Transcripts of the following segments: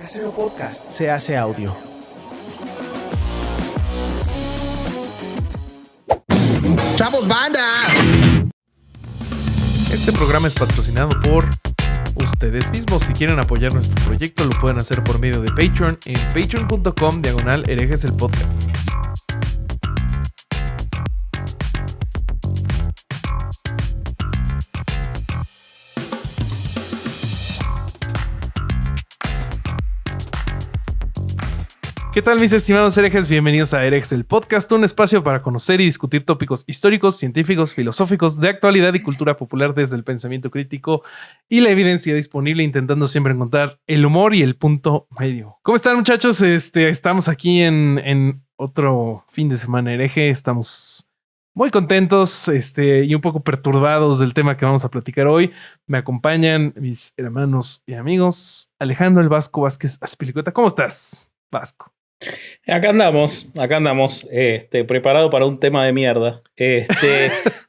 Casero Podcast se hace audio. ¡Chavos, banda! Este programa es patrocinado por ustedes mismos. Si quieren apoyar nuestro proyecto, lo pueden hacer por medio de Patreon en patreon.com/herejes el podcast. ¿Qué tal, mis estimados herejes? Bienvenidos a Herejes el Podcast, un espacio para conocer y discutir tópicos históricos, científicos, filosóficos, de actualidad y cultura popular desde el pensamiento crítico y la evidencia disponible, intentando siempre encontrar el humor y el punto medio. ¿Cómo están, muchachos? Estamos aquí en otro fin de semana hereje. Estamos muy contentos y un poco perturbados del tema que vamos a platicar hoy. Me acompañan mis hermanos y amigos Alejandro el Vasco Vázquez Azpilicueta. ¿Cómo estás, Vasco? Acá andamos, preparado para un tema de mierda.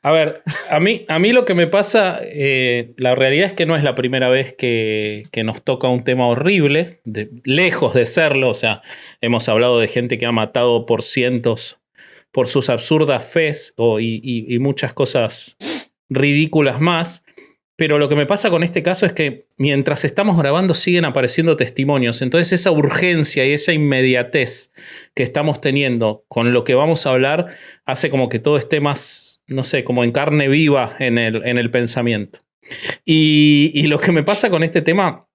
A ver, a mí lo que me pasa, la realidad es que no es la primera vez que nos toca un tema horrible, lejos de serlo. O sea, hemos hablado de gente que ha matado por cientos por sus absurdas fes y muchas cosas ridículas más. Pero lo que me pasa con este caso es que mientras estamos grabando siguen apareciendo testimonios. Entonces esa urgencia y esa inmediatez que estamos teniendo con lo que vamos a hablar hace como que todo esté más, no sé, como en carne viva en el pensamiento. Y lo que me pasa con este tema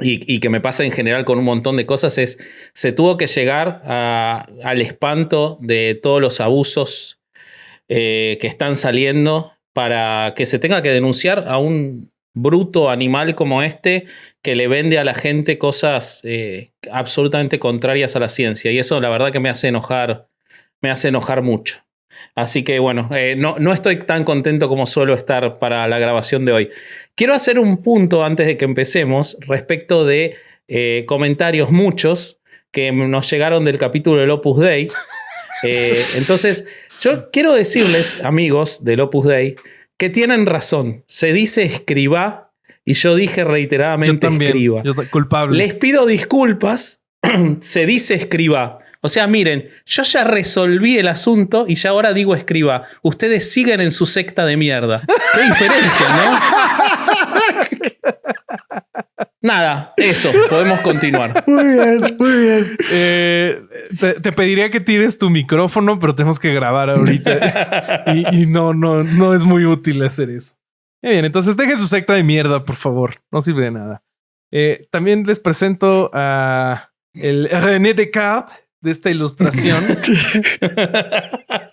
y que me pasa en general con un montón de cosas es se tuvo que llegar al espanto de todos los abusos que están saliendo para que se tenga que denunciar a un bruto animal como este que le vende a la gente cosas absolutamente contrarias a la ciencia. Y eso la verdad que me hace enojar mucho. Así que bueno, no estoy tan contento como suelo estar para la grabación de hoy. Quiero hacer un punto antes de que empecemos respecto de comentarios muchos que nos llegaron del capítulo del Opus Dei. Entonces, yo quiero decirles, amigos del Opus Dei, que tienen razón. Se dice escribá y yo dije reiteradamente yo también, escriba. Culpable. Les pido disculpas, se dice escribá. O sea, miren, yo ya resolví el asunto y ya ahora digo escriba. Ustedes siguen en su secta de mierda. Qué diferencia, ¿no? Nada, eso, podemos continuar. Muy bien. Te pediría que tires tu micrófono, pero tenemos que grabar ahorita. y no es muy útil hacer eso. Bien, entonces dejen su secta de mierda, por favor. No sirve de nada. También les presento a el René Descartes de esta ilustración.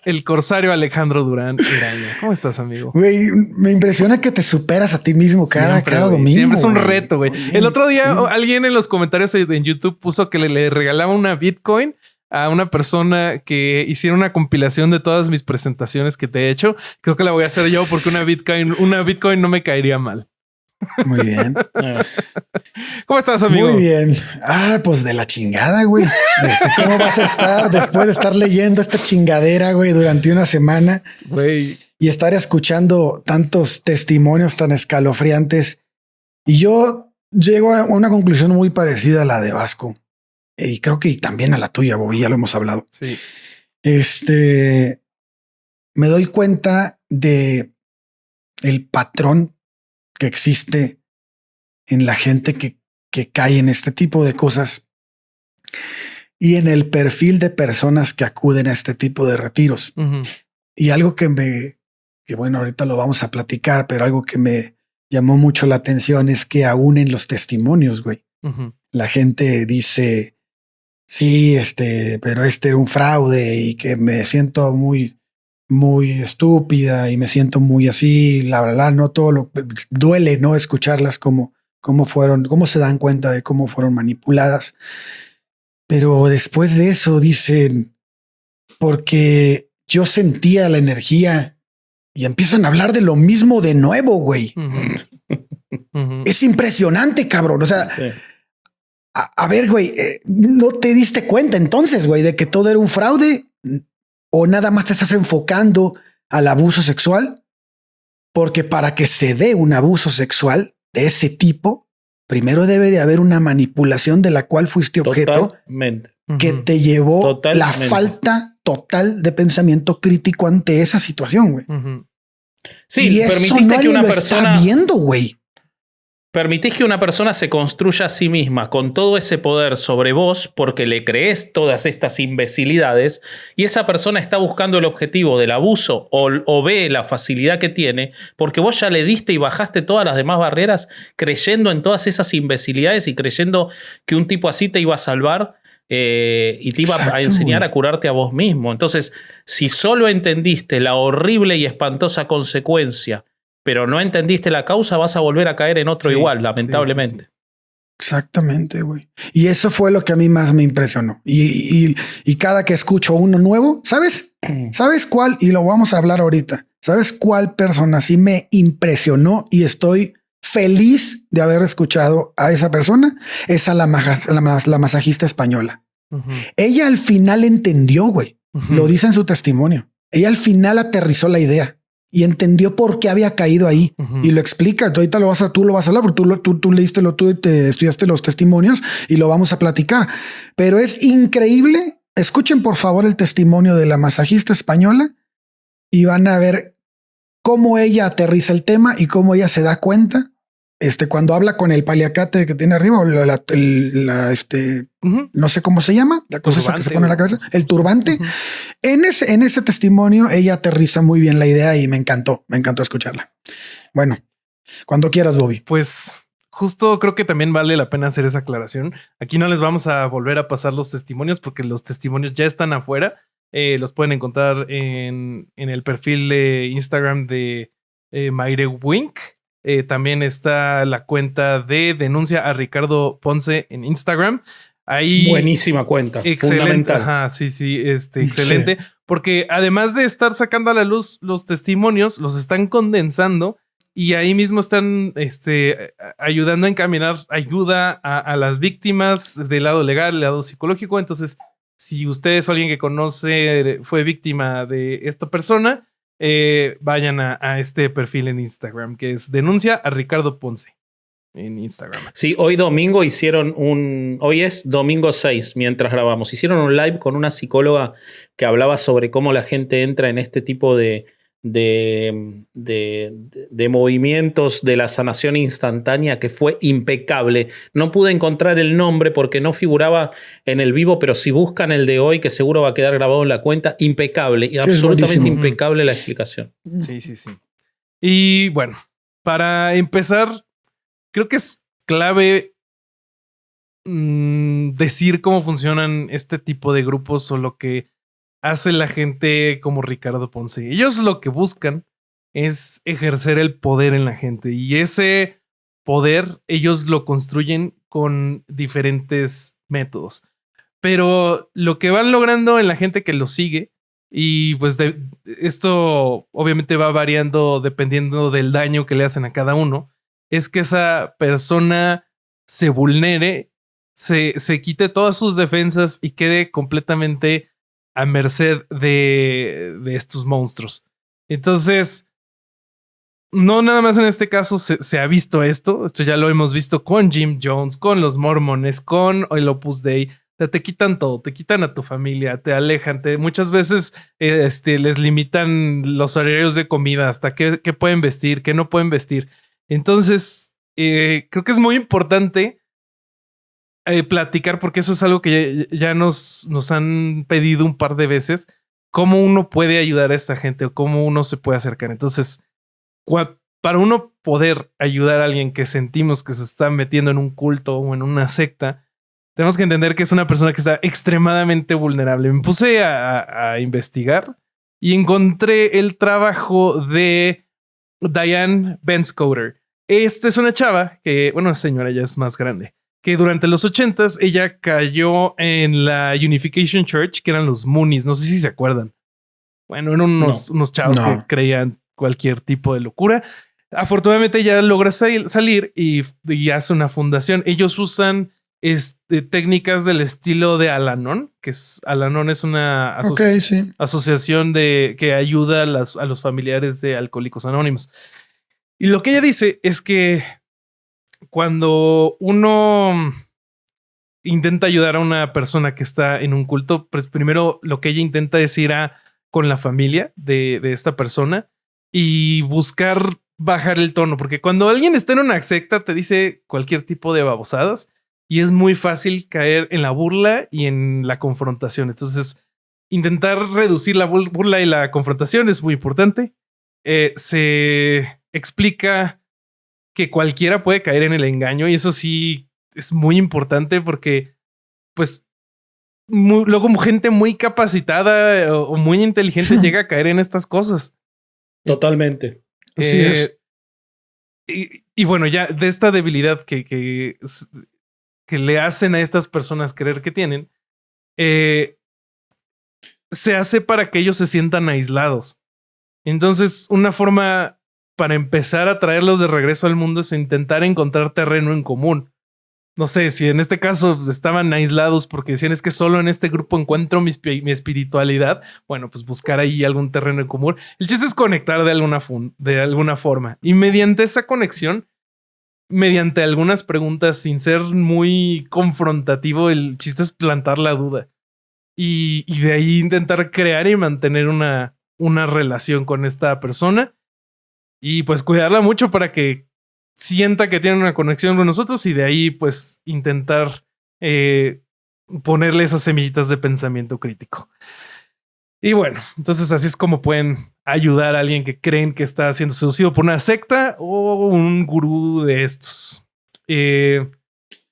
El corsario Alejandro Durán Iraña. ¿Cómo estás, amigo? Güey, me impresiona que te superas a ti mismo cada domingo. Siempre es un reto, güey. El otro día alguien en los comentarios en YouTube puso que le regalaba una Bitcoin a una persona que hiciera una compilación de todas mis presentaciones que te he hecho. Creo que la voy a hacer yo porque una Bitcoin no me caería mal. Muy bien. ¿Cómo estás, amigo? Muy bien. Pues de la chingada, güey. ¿Cómo vas a estar después de estar leyendo esta chingadera, güey, durante una semana? Güey. Y estar escuchando tantos testimonios tan escalofriantes. Y yo llego a una conclusión muy parecida a la de Vasco. Y creo que también a la tuya, Bobby, ya lo hemos hablado. Sí. Me doy cuenta de el patrón que existe en la gente que cae en este tipo de cosas y en el perfil de personas que acuden a este tipo de retiros. Uh-huh. Y algo que bueno, ahorita lo vamos a platicar, pero algo que me llamó mucho la atención es que aún en los testimonios, güey, uh-huh, la gente dice, sí, pero era un fraude y que me siento muy estúpida y me siento muy así, no todo duele, ¿no? Escucharlas cómo se dan cuenta de cómo fueron manipuladas. Pero después de eso dicen, porque yo sentía la energía y empiezan a hablar de lo mismo de nuevo, güey. uh-huh. Uh-huh. Es impresionante, cabrón. O sea, sí. A ver, güey, ¿no te diste cuenta entonces, güey, de que todo era un fraude? ¿O nada más te estás enfocando al abuso sexual? Porque para que se dé un abuso sexual de ese tipo, primero debe de haber una manipulación de la cual fuiste objeto Totalmente. que te llevó Totalmente. la falta total de pensamiento crítico ante esa situación, güey. Sí, y eso permitiste nadie que una lo persona... está viendo, güey. Permitís que una persona se construya a sí misma con todo ese poder sobre vos porque le crees todas estas imbecilidades y esa persona está buscando el objetivo del abuso o ve la facilidad que tiene porque vos ya le diste y bajaste todas las demás barreras creyendo en todas esas imbecilidades y creyendo que un tipo así te iba a salvar y te iba a enseñar a curarte a vos mismo. Entonces, si solo entendiste la horrible y espantosa consecuencia pero no entendiste la causa, vas a volver a caer en otro igual, lamentablemente. Sí. Exactamente, güey. Y eso fue lo que a mí más me impresionó. Y cada que escucho uno nuevo, ¿sabes? ¿Sabes cuál? Y lo vamos a hablar ahorita. ¿Sabes cuál persona sí me impresionó y estoy feliz de haber escuchado a esa persona? Es a la masajista española. Ella al final entendió, güey. Lo dice en su testimonio. Ella al final aterrizó la idea. Y entendió por qué había caído ahí y lo explica. Ahorita tú lo vas a hablar porque tú leíste tú te estudiaste los testimonios y lo vamos a platicar. Pero es increíble. Escuchen por favor el testimonio de la masajista española y van a ver cómo ella aterriza el tema y cómo ella se da cuenta cuando habla con el paliacate que tiene arriba, no sé cómo se llama, la cosa esa que se pone en la cabeza, el turbante. En ese testimonio, ella aterriza muy bien la idea y me encantó escucharla. Bueno, cuando quieras, Bobby. Pues justo creo que también vale la pena hacer esa aclaración. Aquí no les vamos a volver a pasar los testimonios porque los testimonios ya están afuera. Los pueden encontrar en el perfil de Instagram de Mayre Wink. También está la cuenta de Denuncia a Ricardo Ponce en Instagram. Ahí, buenísima cuenta. Excelente. Fundamental. Ajá, sí, excelente. Sí. Porque además de estar sacando a la luz los testimonios, los están condensando y ahí mismo están ayudando a encaminar ayuda a las víctimas del lado legal, del lado psicológico. Entonces, si ustedes o alguien que conoce fue víctima de esta persona, vayan a este perfil en Instagram, que es Denuncia a Ricardo Ponce en Instagram. Sí, hoy domingo hoy es domingo 6, mientras grabamos. Hicieron un live con una psicóloga que hablaba sobre cómo la gente entra en este tipo de movimientos de la sanación instantánea, que fue impecable. No pude encontrar el nombre porque no figuraba en el vivo, pero si buscan el de hoy, que seguro va a quedar grabado en la cuenta, impecable, y absolutamente impecable la explicación. Sí. Y bueno, para empezar, creo que es clave decir cómo funcionan este tipo de grupos o lo que hace la gente como Ricardo Ponce. Ellos lo que buscan es ejercer el poder en la gente y ese poder ellos lo construyen con diferentes métodos. Pero lo que van logrando en la gente que lo sigue, y pues esto obviamente va variando dependiendo del daño que le hacen a cada uno, es que esa persona se vulnere, se quite todas sus defensas y quede completamente a merced de estos monstruos. Entonces, no nada más en este caso se ha visto esto ya lo hemos visto con Jim Jones, con los mormones, con el Opus Dei. O sea, te quitan todo, te quitan a tu familia, te alejan, muchas veces les limitan los horarios de comida, hasta qué pueden vestir, qué no pueden vestir. Entonces, creo que es muy importante platicar, porque eso es algo que ya nos han pedido un par de veces, cómo uno puede ayudar a esta gente o cómo uno se puede acercar. Entonces, para uno poder ayudar a alguien que sentimos que se está metiendo en un culto o en una secta, tenemos que entender que es una persona que está extremadamente vulnerable. Me puse a investigar y encontré el trabajo de Diane Benscoter. Esta es una chava que, bueno, señora ya es más grande, que durante los 80s ella cayó en la Unification Church, que eran los Moonies. No sé si se acuerdan. Bueno, eran unos chavos que creían cualquier tipo de locura. Afortunadamente ella logra salir y hace una fundación. Ellos usan técnicas del estilo de Al-Anon, que Al-Anon es una asociación que ayuda a los familiares de Alcohólicos Anónimos. Y lo que ella dice es que cuando uno intenta ayudar a una persona que está en un culto, pues primero lo que ella intenta es ir con la familia de esta persona y buscar bajar el tono, porque cuando alguien está en una secta te dice cualquier tipo de babosadas y es muy fácil caer en la burla y en la confrontación. Entonces, intentar reducir la burla y la confrontación es muy importante. Se explica que cualquiera puede caer en el engaño y eso sí es muy importante porque, pues, luego gente muy capacitada o muy inteligente llega a caer en estas cosas. Totalmente. Así es. Y bueno, ya de esta debilidad que le hacen a estas personas creer que tienen, se hace para que ellos se sientan aislados. Entonces, una forma para empezar a traerlos de regreso al mundo es intentar encontrar terreno en común. No sé, si en este caso estaban aislados porque decían es que solo en este grupo encuentro mi espiritualidad, bueno, pues buscar ahí algún terreno en común. El chiste es conectar de alguna forma. Y mediante esa conexión, mediante algunas preguntas, sin ser muy confrontativo, el chiste es plantar la duda. Y de ahí intentar crear y mantener una relación con esta persona. Y pues cuidarla mucho para que sienta que tiene una conexión con nosotros y de ahí pues intentar ponerle esas semillitas de pensamiento crítico. Y bueno, entonces así es como pueden ayudar a alguien que creen que está siendo seducido por una secta o un gurú de estos.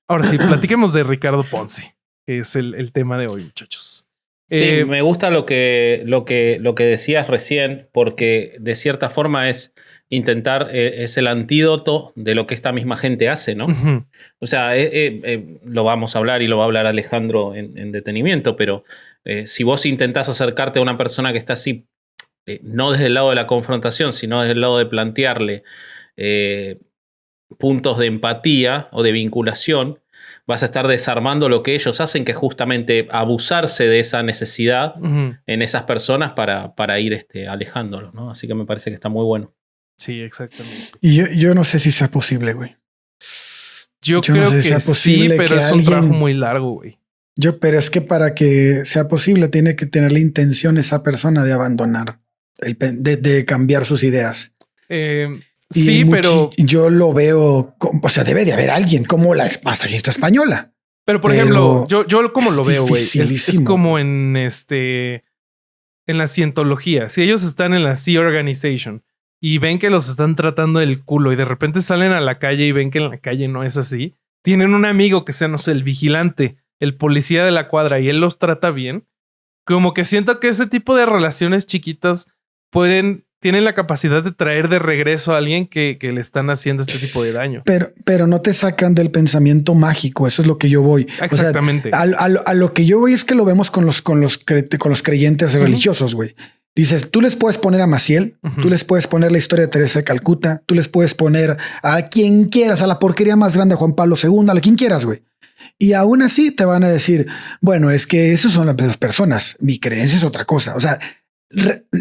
Ahora sí, platiquemos de Ricardo Ponce, que es el tema de hoy, muchachos. Sí, me gusta lo que decías recién, porque de cierta forma es intentar, es el antídoto de lo que esta misma gente hace, ¿no? Uh-huh. O sea, lo vamos a hablar y lo va a hablar Alejandro en detenimiento, pero si vos intentás acercarte a una persona que está así, no desde el lado de la confrontación, sino desde el lado de plantearle puntos de empatía o de vinculación, vas a estar desarmando lo que ellos hacen, que es justamente abusarse de esa necesidad Uh-huh. en esas personas para ir alejándolos, ¿no? Así que me parece que está muy bueno. Sí, exactamente. Y yo no sé si sea posible, güey. Yo creo no sé si que sea posible sí, pero que es un trabajo muy largo, güey. Pero es que para que sea posible tiene que tener la intención esa persona de abandonar, de cambiar sus ideas. Sí, pero yo lo veo, o sea, debe de haber alguien como la masajista española. Pero por ejemplo, yo como lo veo, güey, es como en la cientología. Si ellos están en la Sea Organization y ven que los están tratando del culo y de repente salen a la calle y ven que en la calle no es así, tienen un amigo que sea, no sé, el vigilante, el policía de la cuadra y él los trata bien. Como que siento que ese tipo de relaciones chiquitas tienen la capacidad de traer de regreso a alguien que le están haciendo este tipo de daño. Pero no te sacan del pensamiento mágico. Eso es lo que yo voy. Exactamente. O sea, a lo que yo voy es que lo vemos con los creyentes religiosos, güey. Dices, tú les puedes poner a Maciel, tú les puedes poner la historia de Teresa de Calcuta, tú les puedes poner a quien quieras, a la porquería más grande de Juan Pablo II, a quien quieras, güey. Y aún así te van a decir, bueno, es que esas son las personas. Mi creencia es otra cosa. O sea,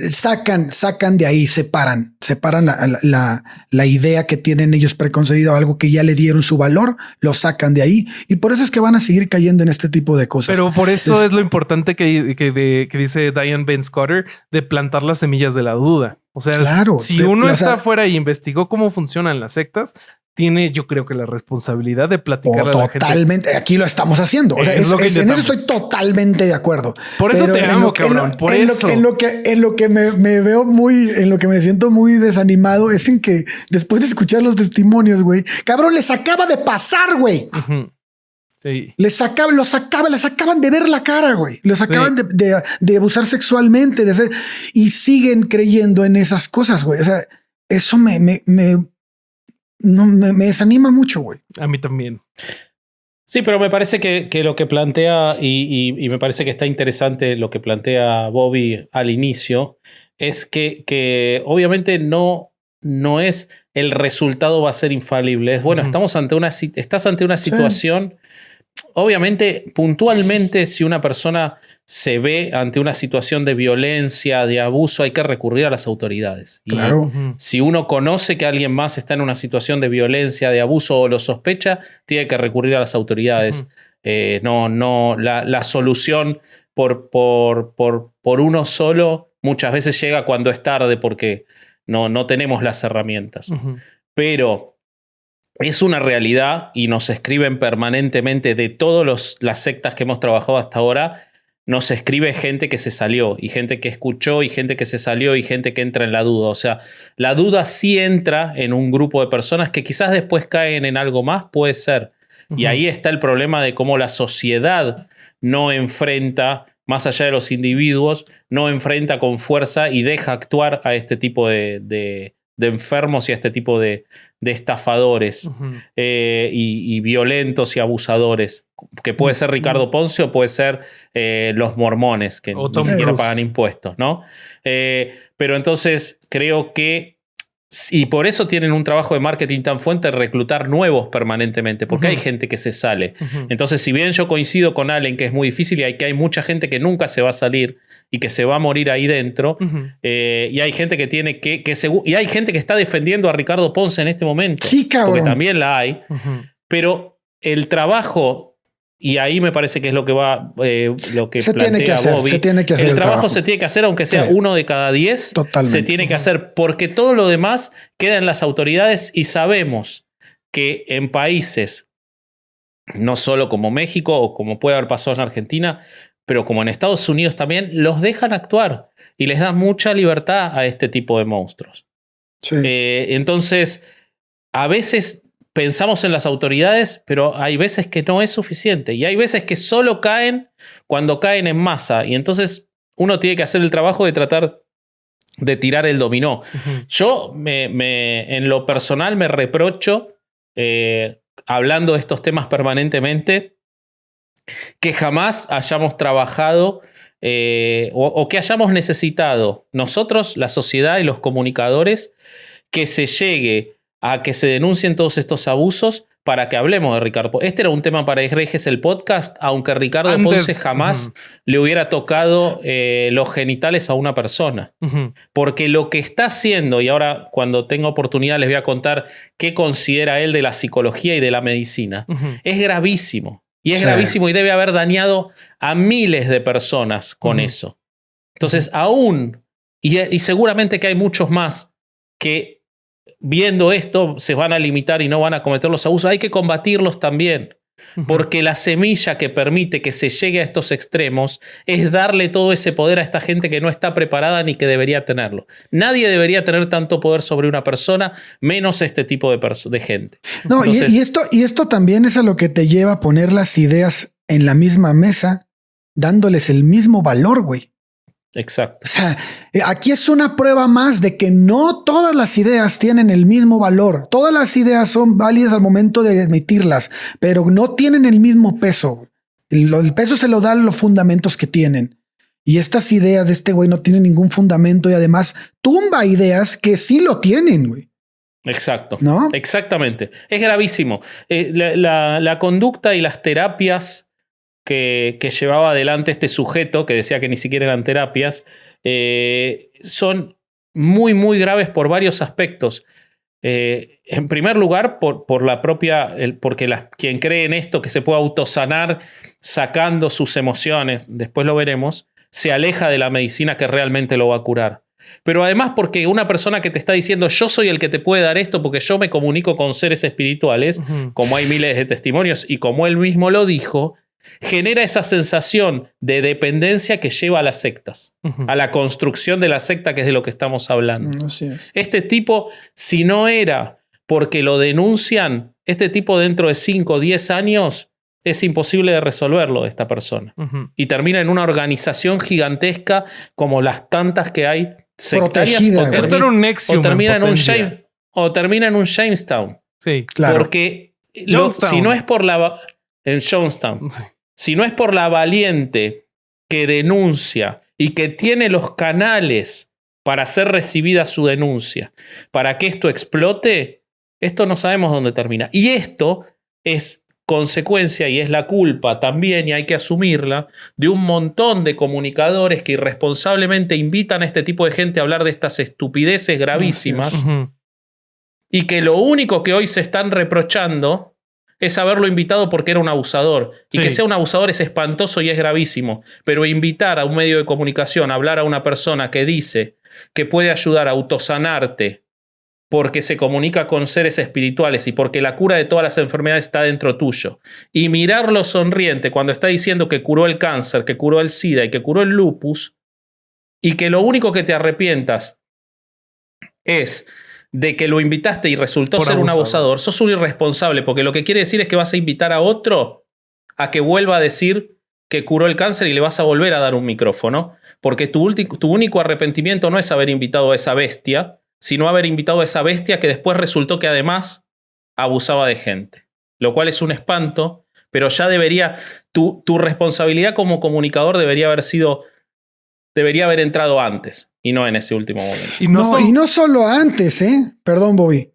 sacan de ahí, separan la idea que tienen ellos preconcebida, algo que ya le dieron su valor, lo sacan de ahí y por eso es que van a seguir cayendo en este tipo de cosas. Pero por eso es lo importante que dice Diane Ben Scotter de plantar las semillas de la duda. O sea, claro, si uno está afuera y investigó cómo funcionan las sectas, tiene, yo creo que la responsabilidad de platicar a la gente. Totalmente. Aquí lo estamos haciendo. O sea, en eso estoy totalmente de acuerdo. Por eso te amo, cabrón. Por eso. En lo que me veo en lo que me siento muy desanimado es en que después de escuchar los testimonios, güey, cabrón, les acaba de pasar, güey. Uh-huh. Sí. Les acaban de ver la cara, güey. Les acaban de abusar sexualmente, y siguen creyendo en esas cosas, güey. O sea, eso me desanima mucho, güey. A mí también. Sí, pero me parece que lo que plantea, y me parece que está interesante lo que plantea Bobby al inicio, es que obviamente no es el resultado va a ser infalible. Es bueno, estás ante una situación. Obviamente, puntualmente, si una persona se ve ante una situación de violencia, de abuso, hay que recurrir a las autoridades. Claro. Ujú. Si uno conoce que alguien más está en una situación de violencia, de abuso o lo sospecha, tiene que recurrir a las autoridades. La solución por uno solo muchas veces llega cuando es tarde porque no tenemos las herramientas. Ujú. Pero es una realidad y nos escriben permanentemente de todas las sectas que hemos trabajado hasta ahora. Nos escribe gente que se salió y gente que escuchó y gente que se salió y gente que entra en la duda. O sea, la duda sí entra en un grupo de personas que quizás después caen en algo más, puede ser. Y ahí está el problema de cómo la sociedad no enfrenta, más allá de los individuos, no enfrenta con fuerza y deja actuar a este tipo de enfermos y a este tipo de estafadores y violentos y abusadores, que puede ser Ricardo Ponce o puede ser los mormones, que O ni Tom siquiera Cruise. pagan impuestos, ¿no? Pero entonces creo que, y por eso tienen un trabajo de marketing tan fuerte de reclutar nuevos permanentemente, porque hay gente que se sale. Entonces, si bien yo coincido con Allen que es muy difícil y que hay mucha gente que nunca se va a salir y que se va a morir ahí dentro, y hay gente que tiene y hay gente que está defendiendo a Ricardo Ponce en este momento. Sí, cabrón. Porque también la hay. Pero el trabajo, y ahí me parece que es lo que va, lo que Se tiene que plantea hacer, Bobby. se tiene que hacer el trabajo trabajo. se tiene que hacer, aunque sea Sí. 1 de cada 10. Totalmente. Se tiene que hacer, porque todo lo demás queda en las autoridades y sabemos que en países, no solo como México o como puede haber pasado en Argentina, pero como en Estados Unidos también, los dejan actuar y les dan mucha libertad a este tipo de monstruos. Sí. Entonces, a veces pensamos en las autoridades, pero hay veces que no es suficiente. Y hay veces que solo caen cuando caen en masa. Y entonces uno tiene que hacer el trabajo de tratar de tirar el dominó. Yo, en lo personal, me reprocho, hablando de estos temas permanentemente, que jamás hayamos trabajado o que hayamos necesitado nosotros, la sociedad y los comunicadores, que se llegue a que se denuncien todos estos abusos para que hablemos de Ricardo Ponce. Este era un tema para Herejes el podcast, aunque Ricardo Ponce jamás le hubiera tocado los genitales a una persona. Porque lo que está haciendo, y ahora cuando tenga oportunidad les voy a contar qué considera él de la psicología y de la medicina, es gravísimo. Y es gravísimo y debe haber dañado a miles de personas con eso. Entonces, aún, y seguramente que hay muchos más que viendo esto se van a limitar y no van a cometer los abusos, hay que combatirlos también. Porque la semilla que permite que se llegue a estos extremos es darle todo ese poder a esta gente que no está preparada ni que debería tenerlo. Nadie debería tener tanto poder sobre una persona, menos este tipo de gente. No, entonces, y esto también es a lo que te lleva a poner las ideas en la misma mesa, dándoles el mismo valor, güey. Exacto. O sea, aquí es una prueba más de que no todas las ideas tienen el mismo valor. Todas las ideas son válidas al momento de emitirlas, pero no tienen el mismo peso. El peso se lo dan los fundamentos que tienen. Y estas ideas de este güey no tienen ningún fundamento y además tumba ideas que sí lo tienen, güey. Exacto. ¿No? Exactamente. Es gravísimo. La conducta y las terapias que llevaba adelante este sujeto, que decía que ni siquiera eran terapias, son muy, muy graves por varios aspectos. En primer lugar, por la propia, porque quien cree en esto, que se puede autosanar sacando sus emociones, después lo veremos, se aleja de la medicina que realmente lo va a curar. Pero además porque una persona que te está diciendo yo soy el que te puede dar esto porque yo me comunico con seres espirituales, como hay miles de testimonios y como él mismo lo dijo, genera esa sensación de dependencia que lleva a las sectas, a la construcción de la secta, que es de lo que estamos hablando. Así es. Este tipo, si no era porque lo denuncian, este tipo dentro de 5 o 10 años es imposible de resolverlo, esta persona. Y termina en una organización gigantesca como las tantas que hay sectarias. Protegida, esto era un Nexium. O termina en un Jamestown. Sí, claro. Porque Jonestown. si no es por en Jonestown. Sí. Si no es por la valiente que denuncia y que tiene los canales para hacer recibida su denuncia, para que esto explote, esto no sabemos dónde termina. Y esto es consecuencia, y es la culpa también, y hay que asumirla, de un montón de comunicadores que irresponsablemente invitan a este tipo de gente a hablar de estas estupideces gravísimas, y que lo único que hoy se están reprochando es haberlo invitado porque era un abusador. Y que sea un abusador es espantoso y es gravísimo. Pero invitar a un medio de comunicación a hablar a una persona que dice que puede ayudar a autosanarte porque se comunica con seres espirituales y porque la cura de todas las enfermedades está dentro tuyo, y mirarlo sonriente cuando está diciendo que curó el cáncer, que curó el SIDA y que curó el lupus, y que lo único que te arrepientas es de que lo invitaste y resultó ser un abusador, sos un irresponsable, porque lo que quiere decir es que vas a invitar a otro a que vuelva a decir que curó el cáncer y le vas a volver a dar un micrófono, porque tu único arrepentimiento no es haber invitado a esa bestia, sino haber invitado a esa bestia que después resultó que además abusaba de gente. Lo cual es un espanto, pero ya debería, tu responsabilidad como comunicador debería haber entrado antes y no en ese último momento. Y no solo antes, perdón, Bobby.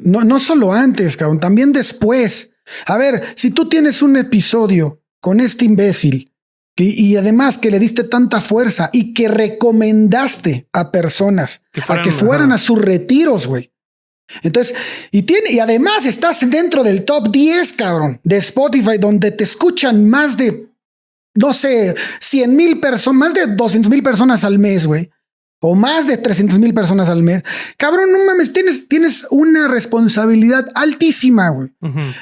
No solo antes, cabrón, también después. A ver, si tú tienes un episodio con este imbécil y además que le diste tanta fuerza y que recomendaste a personas a que fueran a sus retiros, güey. Entonces, y además estás dentro del top 10, cabrón, de Spotify, donde te escuchan más de, no sé, 100,000 personas, más de 200,000 personas al mes, güey. O más de 300,000 personas al mes. Cabrón, no mames, tienes una responsabilidad altísima, güey.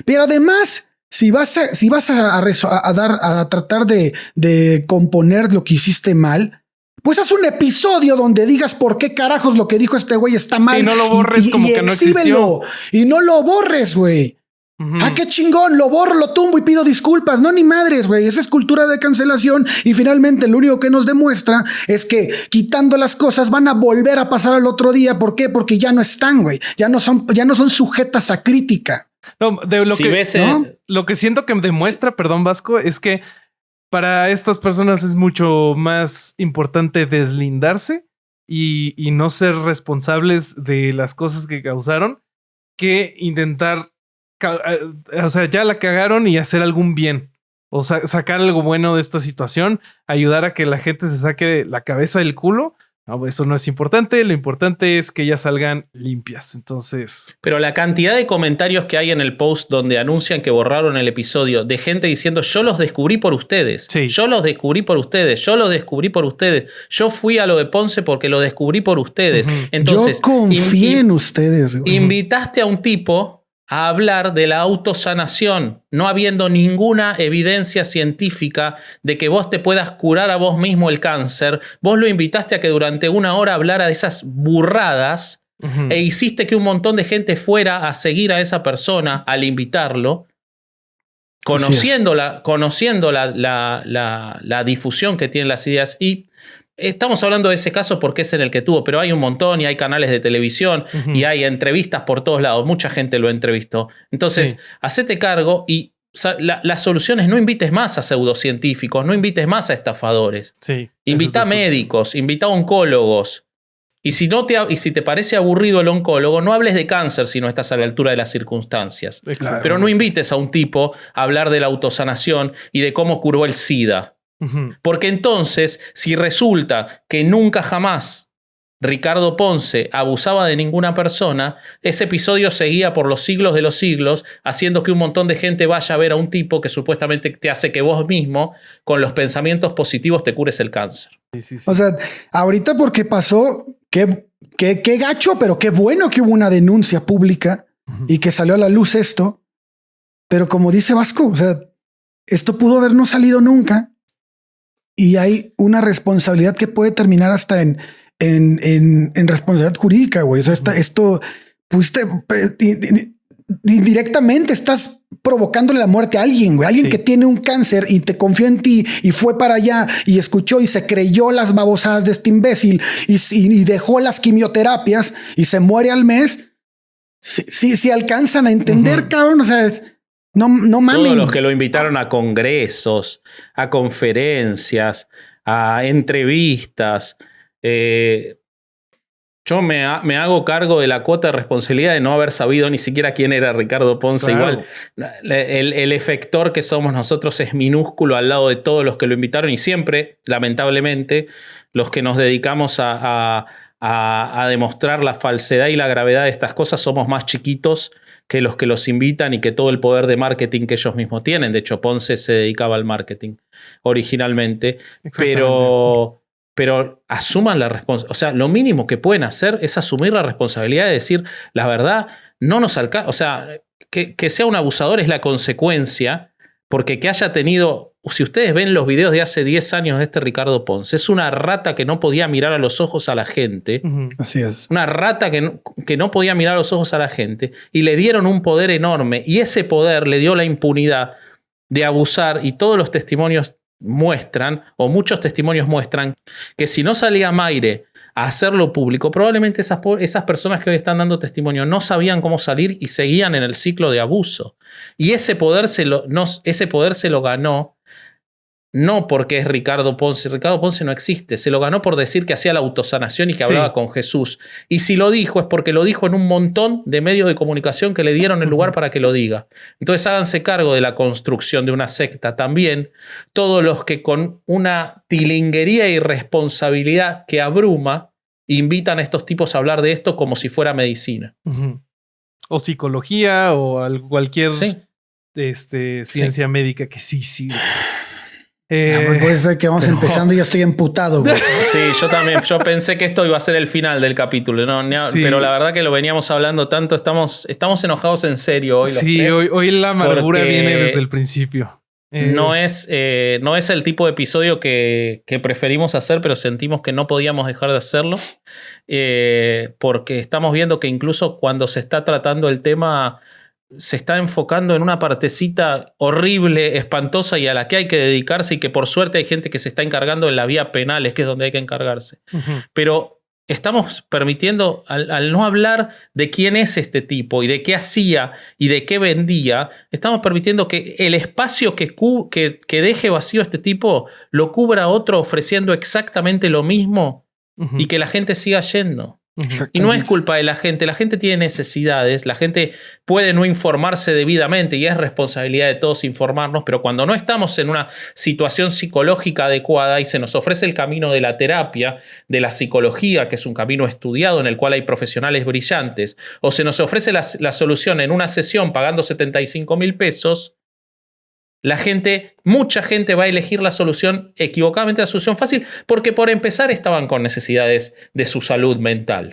Pero además, si vas a tratar de componer lo que hiciste mal, pues haz un episodio donde digas por qué carajos lo que dijo este güey está mal. Y no lo borres como que no existió. Y no lo borres, güey. Qué chingón, lo borro, lo tumbo y pido disculpas. No, ni madres, güey. Esa es cultura de cancelación. Y finalmente lo único que nos demuestra es que quitando las cosas van a volver a pasar al otro día. ¿Por qué? Porque ya no están, güey. Ya no son sujetas a crítica. No, lo que siento que demuestra, perdón, Vasco, es que para estas personas es mucho más importante deslindarse y no ser responsables de las cosas que causaron que intentar, o sea, ya la cagaron y hacer algún bien. O sacar algo bueno de esta situación, ayudar a que la gente se saque la cabeza del culo. No, eso no es importante. Lo importante es que ellas salgan limpias. Entonces. Pero la cantidad de comentarios que hay en el post donde anuncian que borraron el episodio, de gente diciendo: yo los descubrí por ustedes. Sí. Yo los descubrí por ustedes. Yo los descubrí por ustedes. Yo fui a lo de Ponce porque lo descubrí por ustedes. Entonces, yo confié en ustedes. Invitaste a un tipo a hablar de la autosanación, no habiendo ninguna evidencia científica de que vos te puedas curar a vos mismo el cáncer. Vos lo invitaste a que durante 1 hora hablara de esas burradas e hiciste que un montón de gente fuera a seguir a esa persona al invitarlo, conociendo la difusión que tienen las ideas. Y estamos hablando de ese caso porque es en el que tuvo, pero hay un montón y hay canales de televisión y hay entrevistas por todos lados. Mucha gente lo entrevistó. Entonces, hacete cargo y la solución es: no invites más a pseudocientíficos, no invites más a estafadores. Sí, invita a médicos, invita a oncólogos. Y si te parece aburrido el oncólogo, no hables de cáncer si no estás a la altura de las circunstancias. Exacto. Pero no invites a un tipo a hablar de la autosanación y de cómo curó el SIDA. Porque entonces, si resulta que nunca jamás Ricardo Ponce abusaba de ninguna persona, ese episodio seguía por los siglos de los siglos, haciendo que un montón de gente vaya a ver a un tipo que supuestamente te hace que vos mismo, con los pensamientos positivos, te cures el cáncer. Sí. O sea, ahorita porque pasó, qué gacho, pero qué bueno que hubo una denuncia pública y que salió a la luz esto. Pero como dice Vasco, o sea, esto pudo haber no salido nunca. Y hay una responsabilidad que puede terminar hasta en responsabilidad jurídica, güey. O sea, esto, pues, indirectamente estás provocándole la muerte a alguien, güey. Alguien que tiene un cáncer y te confió en ti y fue para allá y escuchó y se creyó las babosadas de este imbécil y dejó las quimioterapias y se muere al mes. Si alcanzan a entender, cabrón, o sea... No mames. Todos los que lo invitaron a congresos, a conferencias, a entrevistas, Yo me hago cargo de la cuota de responsabilidad de no haber sabido ni siquiera quién era Ricardo Ponce. Claro. Igual, el efector que somos nosotros es minúsculo al lado de todos los que lo invitaron y siempre, lamentablemente, los que nos dedicamos a demostrar la falsedad y la gravedad de estas cosas somos más chiquitos que los que los invitan y que todo el poder de marketing que ellos mismos tienen. De hecho, Ponce se dedicaba al marketing originalmente, pero asuman la responsabilidad. O sea, lo mínimo que pueden hacer es asumir la responsabilidad de decir, la verdad, no nos alcanza. O sea, que sea un abusador es la consecuencia, porque que haya tenido, si ustedes ven los videos de hace 10 años de este Ricardo Ponce, es una rata que no podía mirar a los ojos a la gente. Así es. Una rata que no podía mirar a los ojos a la gente y le dieron un poder enorme y ese poder le dio la impunidad de abusar y todos los testimonios muestran, o muchos testimonios muestran, que si no salía Mayre a hacerlo público, probablemente esas personas que hoy están dando testimonio no sabían cómo salir y seguían en el ciclo de abuso. Y ese poder se lo ganó no porque es Ricardo Ponce. Ricardo Ponce no existe. Se lo ganó por decir que hacía la autosanación y que hablaba con Jesús. Y si lo dijo es porque lo dijo en un montón de medios de comunicación que le dieron el lugar para que lo diga. Entonces háganse cargo de la construcción de una secta también. Todos los que con una tilinguería e irresponsabilidad que abruma invitan a estos tipos a hablar de esto como si fuera medicina. O psicología o cualquier ciencia médica que sí sirve. Puede ser que vamos empezando y ya estoy emputado, güey. Sí, yo también. Yo pensé que esto iba a ser el final del capítulo, ¿no? Pero la verdad que lo veníamos hablando tanto. Estamos enojados en serio hoy. Sí, hoy la amargura viene desde el principio. No es el tipo de episodio que preferimos hacer, pero sentimos que no podíamos dejar de hacerlo. Porque estamos viendo que incluso cuando se está tratando el tema, se está enfocando en una partecita horrible, espantosa y a la que hay que dedicarse, y que por suerte hay gente que se está encargando en la vía penal, es que es donde hay que encargarse. Pero estamos permitiendo, al no hablar de quién es este tipo y de qué hacía y de qué vendía, estamos permitiendo que el espacio que deje vacío este tipo lo cubra otro ofreciendo exactamente lo mismo y que la gente siga yendo. Y no es culpa de la gente tiene necesidades, la gente puede no informarse debidamente y es responsabilidad de todos informarnos, pero cuando no estamos en una situación psicológica adecuada y se nos ofrece el camino de la terapia, de la psicología, que es un camino estudiado en el cual hay profesionales brillantes, o se nos ofrece la solución en una sesión pagando 75,000 pesos, mucha gente va a elegir la solución equivocadamente, la solución fácil, porque por empezar estaban con necesidades de su salud mental.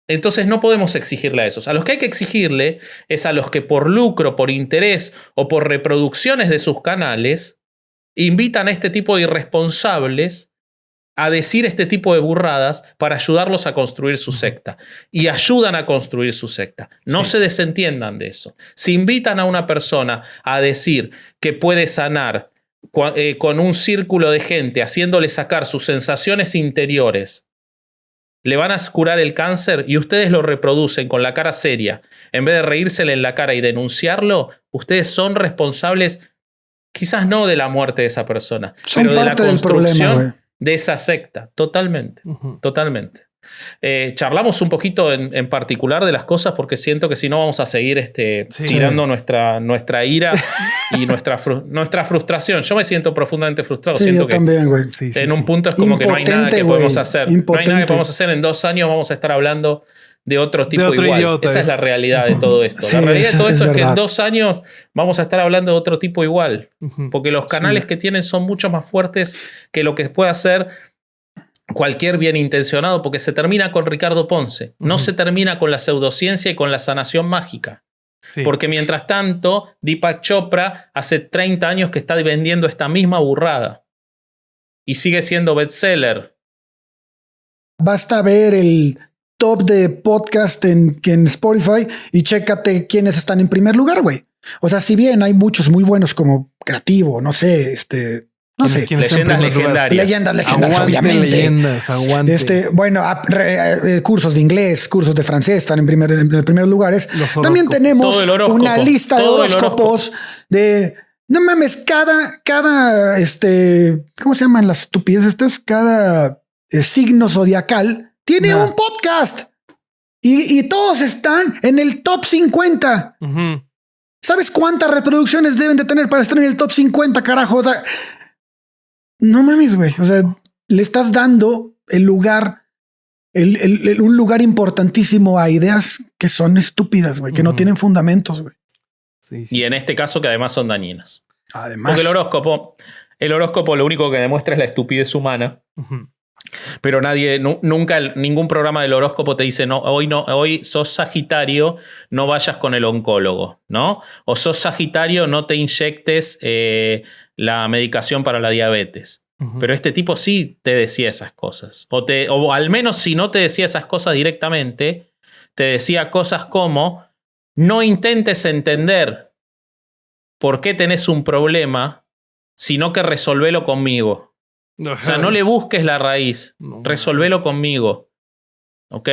Entonces no podemos exigirle a esos. A los que hay que exigirle es a los que por lucro, por interés o por reproducciones de sus canales invitan a este tipo de irresponsables a decir este tipo de burradas para ayudarlos a construir su secta. Y ayudan a construir su secta. No se desentiendan de eso. Si invitan a una persona a decir que puede sanar con un círculo de gente, haciéndole sacar sus sensaciones interiores, le van a curar el cáncer y ustedes lo reproducen con la cara seria, en vez de reírsele en la cara y denunciarlo, ustedes son responsables, quizás no de la muerte de esa persona, pero de la construcción de esa secta, totalmente. Charlamos un poquito en particular de las cosas porque siento que si no vamos a seguir tirando nuestra ira y nuestra frustración. Yo me siento profundamente frustrado. Siento que también, güey. En un punto es como que no hay nada que podemos hacer. No hay nada que podemos hacer. En 2 años vamos a estar hablando de otro tipo igual. Idiota, esa es la realidad de todo esto. La realidad de todo esto es que en 2 años vamos a estar hablando de otro tipo igual. Porque los canales que tienen son mucho más fuertes que lo que puede hacer cualquier bien intencionado, porque se termina con Ricardo Ponce. No se termina con la pseudociencia y con la sanación mágica. Porque mientras tanto, Deepak Chopra hace 30 años que está vendiendo esta misma burrada. Y sigue siendo bestseller. Basta ver el top de podcast en Spotify y chécate quiénes están en primer lugar, güey. O sea, si bien hay muchos muy buenos como Creativo, no sé, no sé. Leyendas legendarias. Leyendas legendarias, obviamente. Leyendas, aguante. Bueno, cursos de inglés, cursos de francés están en primer lugares. También tenemos una lista de horóscopos de... No mames, cada ¿cómo se llaman las estupideces estas? Cada signo zodiacal tiene Nah. un podcast y todos están en el top 50. Ujú. ¿Sabes cuántas reproducciones deben de tener para estar en el top 50, carajo? O sea, no mames, güey. O sea, le estás dando el lugar, un lugar importantísimo a ideas que son estúpidas, güey, que no Ujú. tienen fundamentos, güey. Sí, sí, Y en sí. este caso que además son dañinas. Además, Porque el horóscopo lo único que demuestra es la estupidez humana. Ujú. Pero nunca, ningún programa del horóscopo te dice, no, hoy sos Sagitario, no vayas con el oncólogo, ¿no? O sos Sagitario, no te inyectes la medicación para la diabetes. Ujú. Pero este tipo sí te decía esas cosas. O al menos si no te decía esas cosas directamente, te decía cosas como, no intentes entender por qué tenés un problema, sino que resolvelo conmigo. O sea, no le busques la raíz, No, resolvelo conmigo. ¿Ok?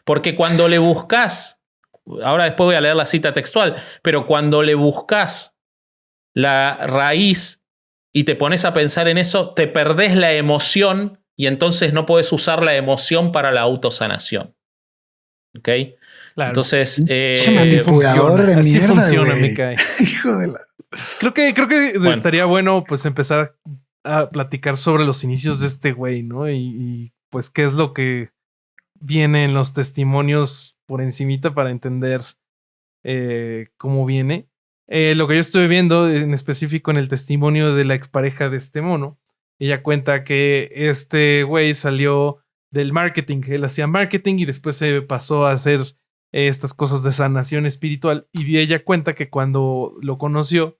Porque cuando le buscas, ahora después voy a leer la cita textual, pero cuando le buscas la raíz y te pones a pensar en eso, te perdés la emoción y entonces no puedes usar la emoción para la autosanación. ¿Ok? Claro. Entonces, Pinche Así manipulador funciona, de así mierda, funciona, güey. me cae. Hijo de la... Creo que Bueno. estaría bueno pues empezar a platicar sobre los inicios de este güey, ¿no? Y pues qué es lo que viene en los testimonios por encimita para entender cómo viene. Lo que yo estoy viendo en específico en el testimonio de la expareja de este mono, ella cuenta que este güey salió del marketing, él hacía marketing y después se pasó a hacer estas cosas de sanación espiritual y ella cuenta que cuando lo conoció,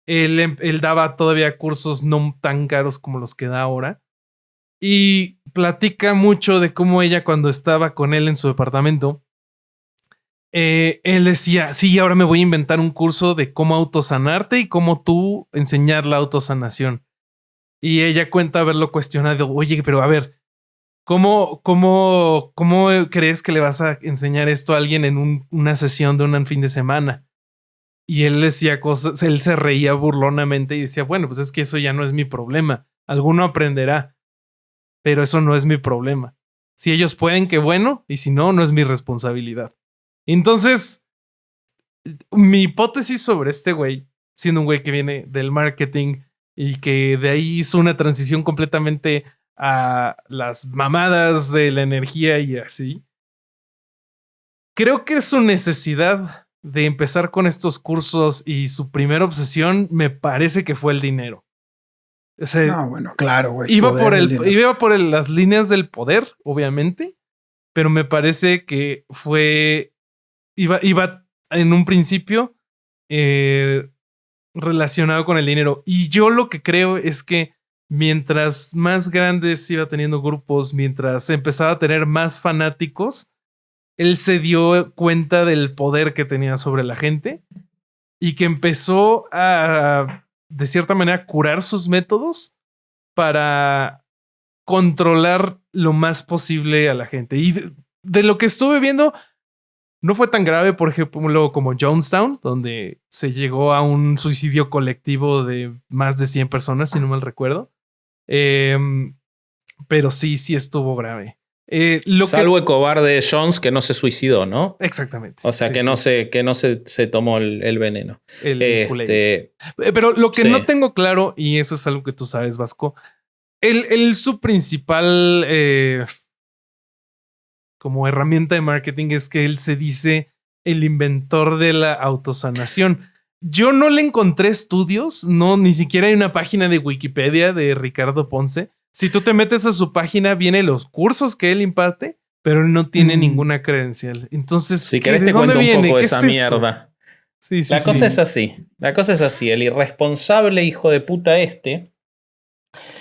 él daba todavía cursos no tan caros como los que da ahora. Y platica mucho de cómo ella cuando estaba con él en su departamento, él decía, sí, ahora me voy a inventar un curso de cómo autosanarte y cómo tú enseñar la autosanación. Y ella cuenta haberlo cuestionado, oye, pero a ver, ¿cómo crees que le vas a enseñar esto a alguien en una sesión de un fin de semana? Y él decía cosas, él se reía burlonamente y decía, bueno, pues es que eso ya no es mi problema. Alguno aprenderá, pero eso no es mi problema. Si ellos pueden, qué bueno, y si no, no es mi responsabilidad. Entonces, mi hipótesis sobre este güey, siendo un güey que viene del marketing y que de ahí hizo una transición completamente a las mamadas de la energía y así, creo que su necesidad de empezar con estos cursos y su primera obsesión me parece que fue el dinero. O sea, No, bueno, claro, güey. iba poder por, del dinero. iba por las líneas del poder, obviamente, pero me parece que iba en un principio relacionado con el dinero. Y yo lo que creo es que mientras más grandes iba teniendo grupos, mientras empezaba a tener más fanáticos, él se dio cuenta del poder que tenía sobre la gente y que empezó a, de cierta manera, curar sus métodos para controlar lo más posible a la gente. Y de lo que estuve viendo, no fue tan grave, por ejemplo, como Jonestown, donde se llegó a un suicidio colectivo de más de 100 personas, si no mal recuerdo. Pero sí estuvo grave. Salvo el cobarde Jones que no se suicidó, ¿no? Exactamente. O sea, Sí, que no se tomó el veneno. el Kool-Aid. Pero lo que sí. no tengo claro, y eso es algo que tú sabes, Vasco, su principal como herramienta de marketing es que él se dice el inventor de la autosanación. Yo no le encontré estudios, no, ni siquiera hay una página de Wikipedia de Ricardo Ponce. Si tú te metes a su página, vienen los cursos que él imparte, pero él no tiene ninguna credencial. Entonces, si querés ¿de te dónde cuento un viene? poco de ¿Qué esa es esto? mierda. Sí, La cosa es así. La cosa es así. El irresponsable hijo de puta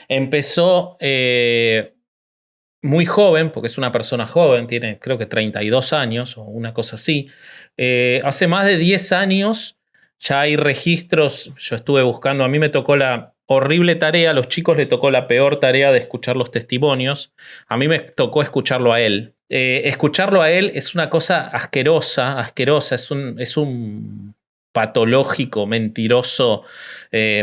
empezó muy joven, porque es una persona joven, tiene creo que 32 años o una cosa así. Hace más de 10 años ya hay registros. Yo estuve buscando, a mí me tocó la horrible tarea, a los chicos le tocó la peor tarea de escuchar los testimonios. A mí me tocó escucharlo a él. Escucharlo a él es una cosa asquerosa, es un patológico, mentiroso,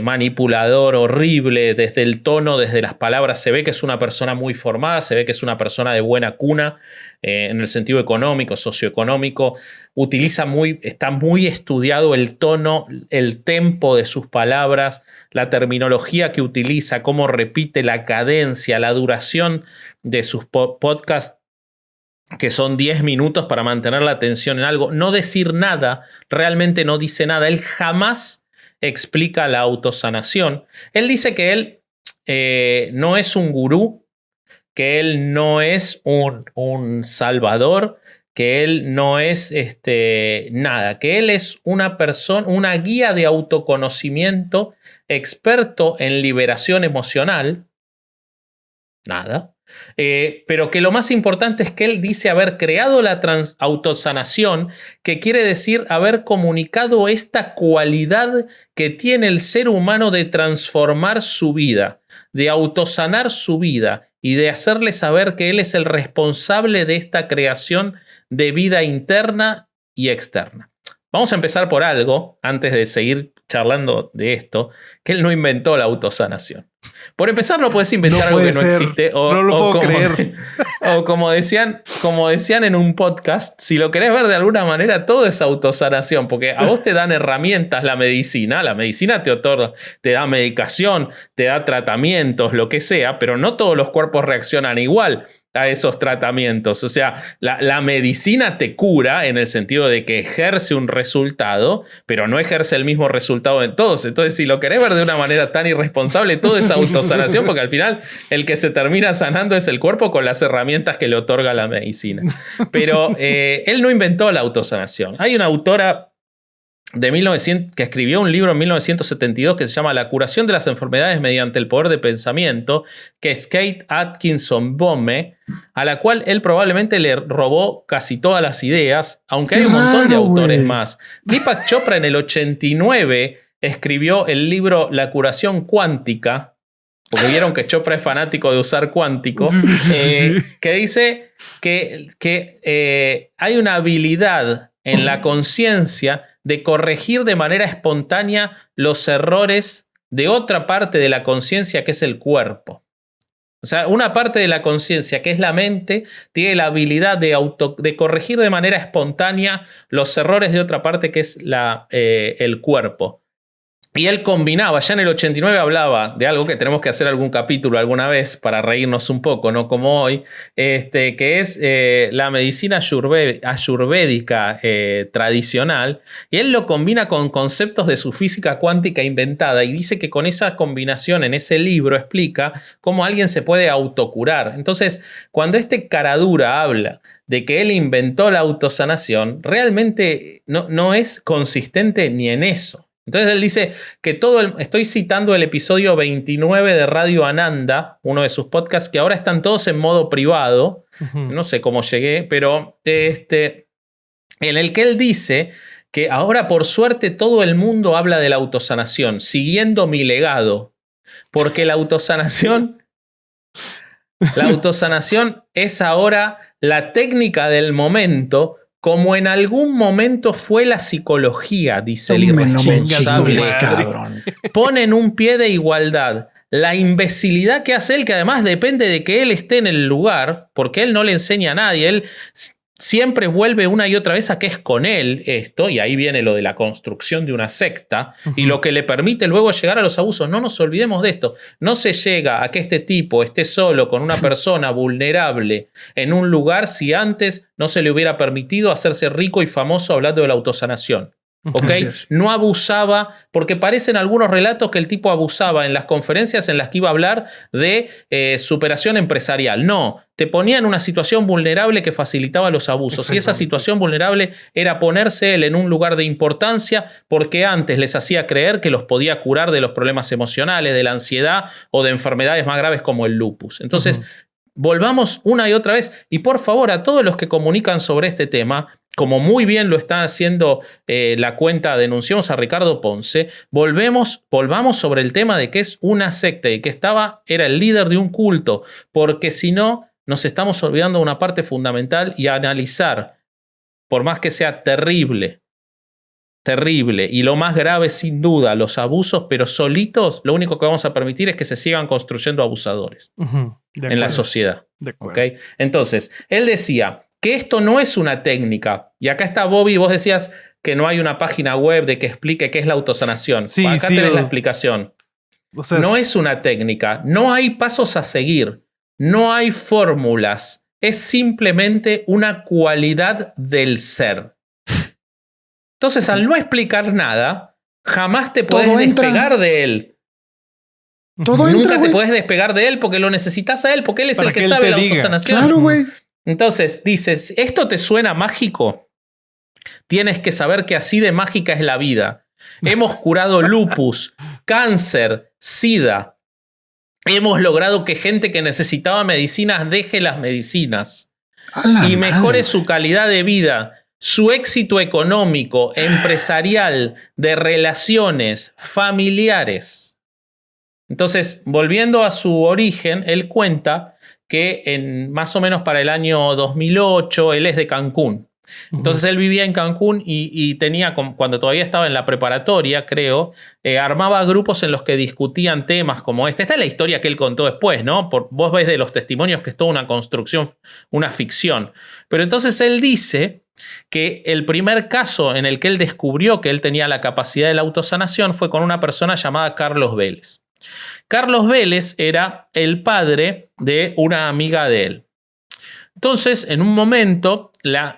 manipulador, horrible, desde el tono, desde las palabras. Se ve que es una persona muy formada, se ve que es una persona de buena cuna, en el sentido económico, socioeconómico. Está muy estudiado el tono, el tempo de sus palabras, la terminología que utiliza, cómo repite, la cadencia, la duración de sus podcasts, que son 10 minutos para mantener la atención en algo. No decir nada, realmente no dice nada. Él jamás explica la autosanación. Él dice que él no es un gurú, que él no es un salvador, que él no es nada, que él es una persona, una guía de autoconocimiento, experto en liberación emocional. Nada. Pero que lo más importante es que él dice haber creado la autosanación, que quiere decir haber comunicado esta cualidad que tiene el ser humano de transformar su vida, de autosanar su vida y de hacerle saber que él es el responsable de esta creación de vida interna y externa. Vamos a empezar por algo, antes de seguir charlando de esto, que él no inventó la autosanación. Por empezar, no puedes inventar algo que no existe. No lo puedo creer. O como decían en un podcast, si lo querés ver de alguna manera, todo es autosanación, porque a vos te dan herramientas la medicina te otorga, te da medicación, te da tratamientos, lo que sea, pero no todos los cuerpos reaccionan igual a esos tratamientos. O sea, la medicina te cura en el sentido de que ejerce un resultado, pero no ejerce el mismo resultado en todos. Entonces, si lo querés ver de una manera tan irresponsable, todo es autosanación, porque al final el que se termina sanando es el cuerpo con las herramientas que le otorga la medicina. Pero él no inventó la autosanación. Hay una autora que escribió un libro en 1972 que se llama La curación de las enfermedades mediante el poder de pensamiento, que es Kate Atkinson Boehme, a la cual él probablemente le robó casi todas las ideas, aunque hay un montón de autores más. Deepak Chopra en el 89 escribió el libro La curación cuántica, porque vieron que Chopra es fanático de usar cuántico, que dice que hay una habilidad en la conciencia de corregir de manera espontánea los errores de otra parte de la conciencia, que es el cuerpo. O sea, una parte de la conciencia, que es la mente, tiene la habilidad de corregir de manera espontánea los errores de otra parte, que es el cuerpo. Y él combinaba, ya en el 89 hablaba de algo que tenemos que hacer algún capítulo alguna vez para reírnos un poco, no como hoy, que es la medicina ayurvédica tradicional. Y él lo combina con conceptos de su física cuántica inventada y dice que con esa combinación en ese libro explica cómo alguien se puede autocurar. Entonces, cuando caradura habla de que él inventó la autosanación, realmente no es consistente ni en eso. Entonces él dice que estoy citando el episodio 29 de Radio Ananda, uno de sus podcasts, que ahora están todos en modo privado. No sé cómo llegué, pero en el que él dice que ahora por suerte todo el mundo habla de la autosanación, siguiendo mi legado, porque la autosanación es ahora la técnica del momento, como en algún momento fue la psicología, dice el irresponsable. Pone en un pie de igualdad la imbecilidad que hace él, que además depende de que él esté en el lugar, porque él no le enseña a nadie, él siempre vuelve una y otra vez a que es con él esto, y ahí viene lo de la construcción de una secta, y lo que le permite luego llegar a los abusos. No nos olvidemos de esto. No se llega a que este tipo esté solo con una persona vulnerable en un lugar si antes no se le hubiera permitido hacerse rico y famoso hablando de la autosanación. ¿Okay? No abusaba, porque parecen algunos relatos que el tipo abusaba en las conferencias en las que iba a hablar de superación empresarial. No, te ponía en una situación vulnerable que facilitaba los abusos. Y esa situación vulnerable era ponerse él en un lugar de importancia, porque antes les hacía creer que los podía curar de los problemas emocionales, de la ansiedad o de enfermedades más graves como el lupus. Entonces, volvamos una y otra vez, y por favor, a todos los que comunican sobre este tema, como muy bien lo está haciendo la cuenta Denunciamos a Ricardo Ponce, volvamos sobre el tema de que es una secta y que era el líder de un culto, porque si no, nos estamos olvidando de una parte fundamental, y analizar, por más que sea terrible terrible y lo más grave sin duda, los abusos, pero solitos lo único que vamos a permitir es que se sigan construyendo abusadores en la sociedad. De acuerdo. ¿Okay? Entonces, él decía que esto no es una técnica. Y acá está Bobby, vos decías que no hay una página web de que explique qué es la autosanación. Sí, acá tenés la explicación. O sea, No es una técnica, no hay pasos a seguir, no hay fórmulas, es simplemente una cualidad del ser. Entonces, al no explicar nada, jamás te puedes despegar de él. Nunca te puedes despegar de él porque lo necesitas a él, porque él es el que sabe la autosanación. Claro, güey. Entonces, dices, ¿esto te suena mágico? Tienes que saber que así de mágica es la vida. Hemos curado lupus, cáncer, SIDA. Hemos logrado que gente que necesitaba medicinas deje las medicinas y mejore su calidad de vida, su éxito económico, empresarial, de relaciones, familiares. Entonces, volviendo a su origen, él cuenta que más o menos para el año 2008, él es de Cancún. Entonces él vivía en Cancún y tenía, cuando todavía estaba en la preparatoria, creo, armaba grupos en los que discutían temas como este. Esta es la historia que él contó después, ¿no? Vos ves de los testimonios que es toda una construcción, una ficción. Pero entonces él dice que el primer caso en el que él descubrió que él tenía la capacidad de la autosanación fue con una persona llamada Carlos Vélez. Carlos Vélez era el padre de una amiga de él. Entonces, en un momento, la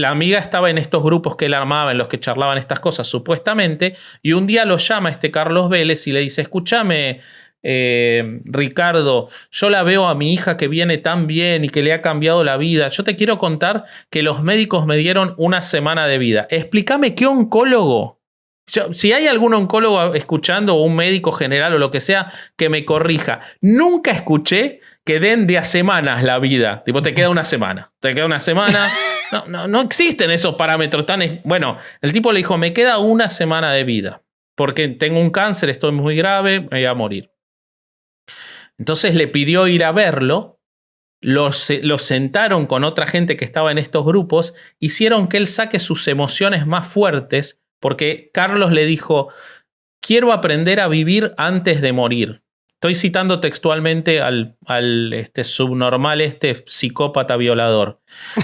amiga estaba en estos grupos que él armaba, en los que charlaban estas cosas, supuestamente, y un día lo llama este Carlos Vélez y le dice, escúchame, Ricardo, yo la veo a mi hija que viene tan bien y que le ha cambiado la vida. Yo te quiero contar que los médicos me dieron una semana de vida. Explícame qué oncólogo. Si hay algún oncólogo escuchando o un médico general o lo que sea, que me corrija. Nunca escuché que den de a semanas la vida. Tipo, te queda una semana. Te queda una semana. No existen esos parámetros tan... Bueno, el tipo le dijo, me queda una semana de vida. Porque tengo un cáncer, estoy muy grave, me voy a morir. Entonces le pidió ir a verlo. Lo sentaron con otra gente que estaba en estos grupos. Hicieron que él saque sus emociones más fuertes. Porque Carlos le dijo, quiero aprender a vivir antes de morir. Estoy citando textualmente al subnormal, psicópata violador.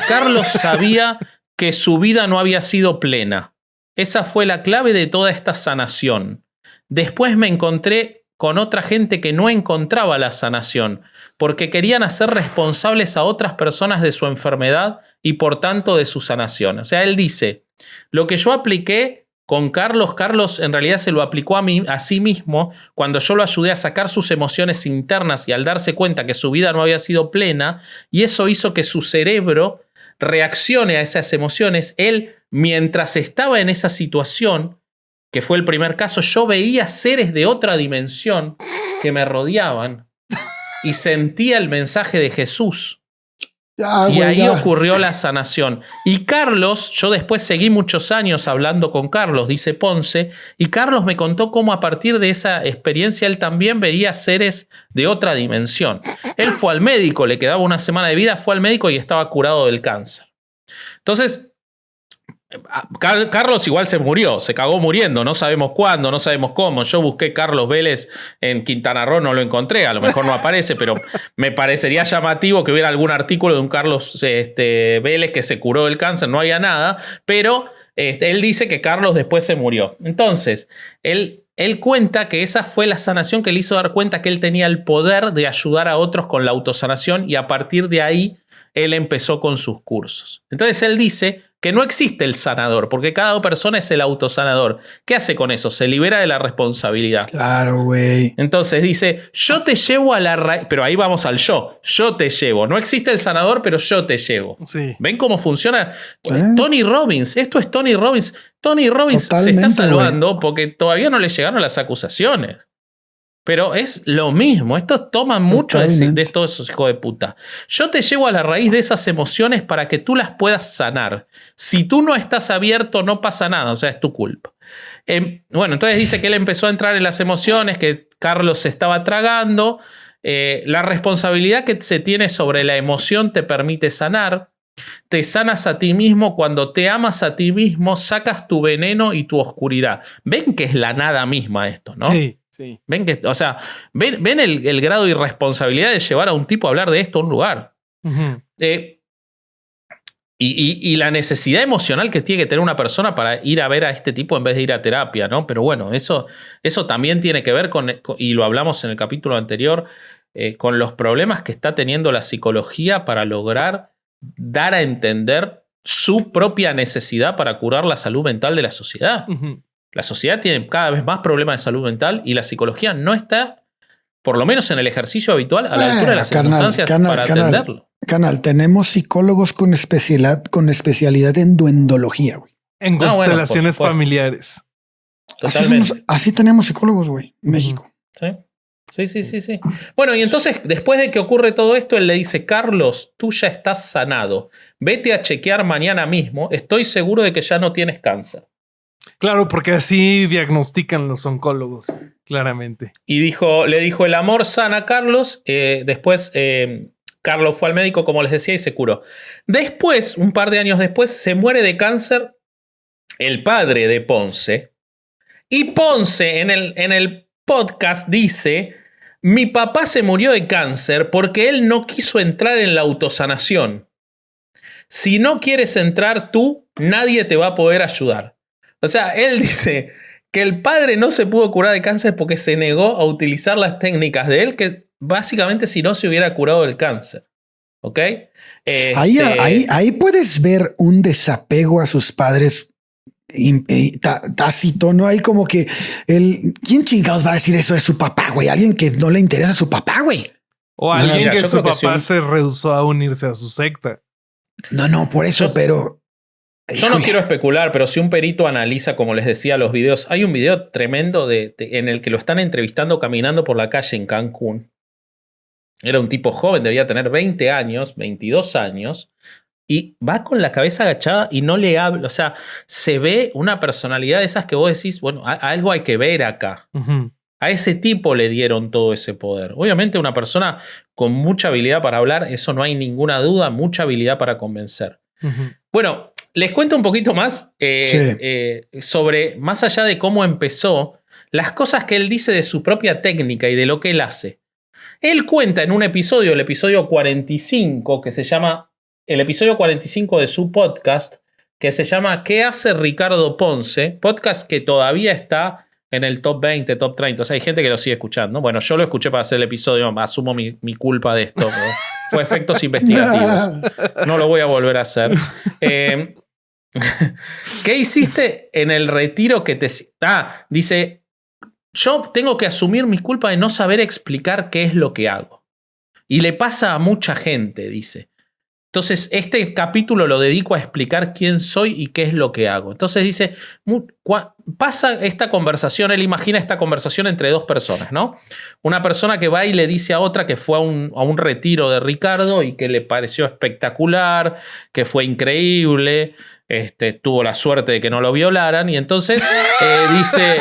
Carlos sabía que su vida no había sido plena. Esa fue la clave de toda esta sanación. Después me encontré con otra gente que no encontraba la sanación, porque querían hacer responsables a otras personas de su enfermedad y por tanto de su sanación. O sea, él dice, lo que yo apliqué con Carlos en realidad se lo aplicó a sí mismo cuando yo lo ayudé a sacar sus emociones internas y al darse cuenta que su vida no había sido plena, y eso hizo que su cerebro reaccione a esas emociones. Él, mientras estaba en esa situación, que fue el primer caso, yo veía seres de otra dimensión que me rodeaban y sentía el mensaje de Jesús. Y ahí ocurrió la sanación. Y Carlos, yo después seguí muchos años hablando con Carlos, dice Ponce, y Carlos me contó cómo a partir de esa experiencia él también veía seres de otra dimensión. Él fue al médico, le quedaba una semana de vida, fue al médico y estaba curado del cáncer. Entonces, Carlos igual se murió, se cagó muriendo, no sabemos cuándo, no sabemos cómo. Yo busqué Carlos Vélez en Quintana Roo, no lo encontré, a lo mejor no aparece, pero me parecería llamativo que hubiera algún artículo de un Carlos Vélez que se curó del cáncer, no había nada, pero él dice que Carlos después se murió. Entonces, él cuenta que esa fue la sanación que le hizo dar cuenta que él tenía el poder de ayudar a otros con la autosanación, y a partir de ahí él empezó con sus cursos. Entonces él dice que no existe el sanador, porque cada persona es el autosanador. ¿Qué hace con eso? Se libera de la responsabilidad. Claro, güey. Entonces dice, yo te llevo a la raíz, pero ahí vamos al yo te llevo. No existe el sanador, pero yo te llevo. Sí. ¿Ven cómo funciona? Tony Robbins, esto es Tony Robbins. Tony Robbins totalmente, se está salvando, güey, porque todavía no le llegaron las acusaciones. Pero es lo mismo. Estos toman mucho de todos esos hijos de puta. Yo te llevo a la raíz de esas emociones para que tú las puedas sanar. Si tú no estás abierto, no pasa nada. O sea, es tu culpa. Bueno, entonces dice que él empezó a entrar en las emociones, que Carlos se estaba tragando. La responsabilidad que se tiene sobre la emoción te permite sanar. Te sanas a ti mismo. Cuando te amas a ti mismo, sacas tu veneno y tu oscuridad. Ven que es la nada misma esto, ¿no? Sí. Ven que, o sea, ven el grado de irresponsabilidad de llevar a un tipo a hablar de esto a un lugar. Uh-huh. Y la necesidad emocional que tiene que tener una persona para ir a ver a este tipo en vez de ir a terapia, ¿no? Pero bueno, eso también tiene que ver con, y lo hablamos en el capítulo anterior, con los problemas que está teniendo la psicología para lograr dar a entender su propia necesidad para curar la salud mental de la sociedad. Uh-huh. La sociedad tiene cada vez más problemas de salud mental y la psicología no está, por lo menos en el ejercicio habitual, a la altura de las circunstancias para atenderlo. Canal, tenemos psicólogos con especialidad en duendología, güey. En constelaciones familiares. Así tenemos psicólogos, güey, en México. Sí. Bueno, y entonces, después de que ocurre todo esto, él le dice: Carlos, tú ya estás sanado. Vete a chequear mañana mismo. Estoy seguro de que ya no tienes cáncer. Claro, porque así diagnostican los oncólogos, claramente. Y le dijo: el amor sana a Carlos. Después, Carlos fue al médico, como les decía, y se curó. Después, un par de años después, se muere de cáncer el padre de Ponce. Y Ponce en el podcast dice: mi papá se murió de cáncer porque él no quiso entrar en la autosanación. Si no quieres entrar tú, nadie te va a poder ayudar. O sea, él dice que el padre no se pudo curar de cáncer porque se negó a utilizar las técnicas de él, que básicamente si no se hubiera curado del cáncer. ¿Ok? Ahí puedes ver un desapego a sus padres tácito, ¿no? Hay como que ¿quién chingados va a decir eso de su papá, güey? Alguien que no le interesa a su papá, güey. O alguien que su papá se rehusó a unirse a su secta. No, por eso, pero... Yo no quiero especular, pero si un perito analiza, como les decía, los videos, hay un video tremendo en el que lo están entrevistando caminando por la calle en Cancún. Era un tipo joven, debía tener 20 años, 22 años, y va con la cabeza agachada y no le habla. O sea, se ve una personalidad de esas que vos decís, bueno, algo hay que ver acá. Uh-huh. A ese tipo le dieron todo ese poder. Obviamente una persona con mucha habilidad para hablar, eso no hay ninguna duda, mucha habilidad para convencer. Uh-huh. Bueno, les cuento un poquito más sobre, más allá de cómo empezó, las cosas que él dice de su propia técnica y de lo que él hace. Él cuenta en un episodio, el episodio 45, que se llama, el episodio 45 de su podcast, que se llama ¿Qué hace Ricardo Ponce? Podcast que todavía está en el top 20, top 30. O sea, hay gente que lo sigue escuchando. Bueno, yo lo escuché para hacer el episodio, asumo mi culpa de esto. ¿No? Fue efectos investigativos. No lo voy a volver a hacer. ¿Qué hiciste en el retiro que te... dice, yo tengo que asumir mi culpa de no saber explicar qué es lo que hago. Y le pasa a mucha gente, dice. Entonces, este capítulo lo dedico a explicar quién soy y qué es lo que hago. Entonces dice, pasa esta conversación, él imagina esta conversación entre dos personas, ¿no? Una persona que va y le dice a otra que fue a un retiro de Ricardo y que le pareció espectacular, que fue increíble, tuvo la suerte de que no lo violaran, y entonces dice,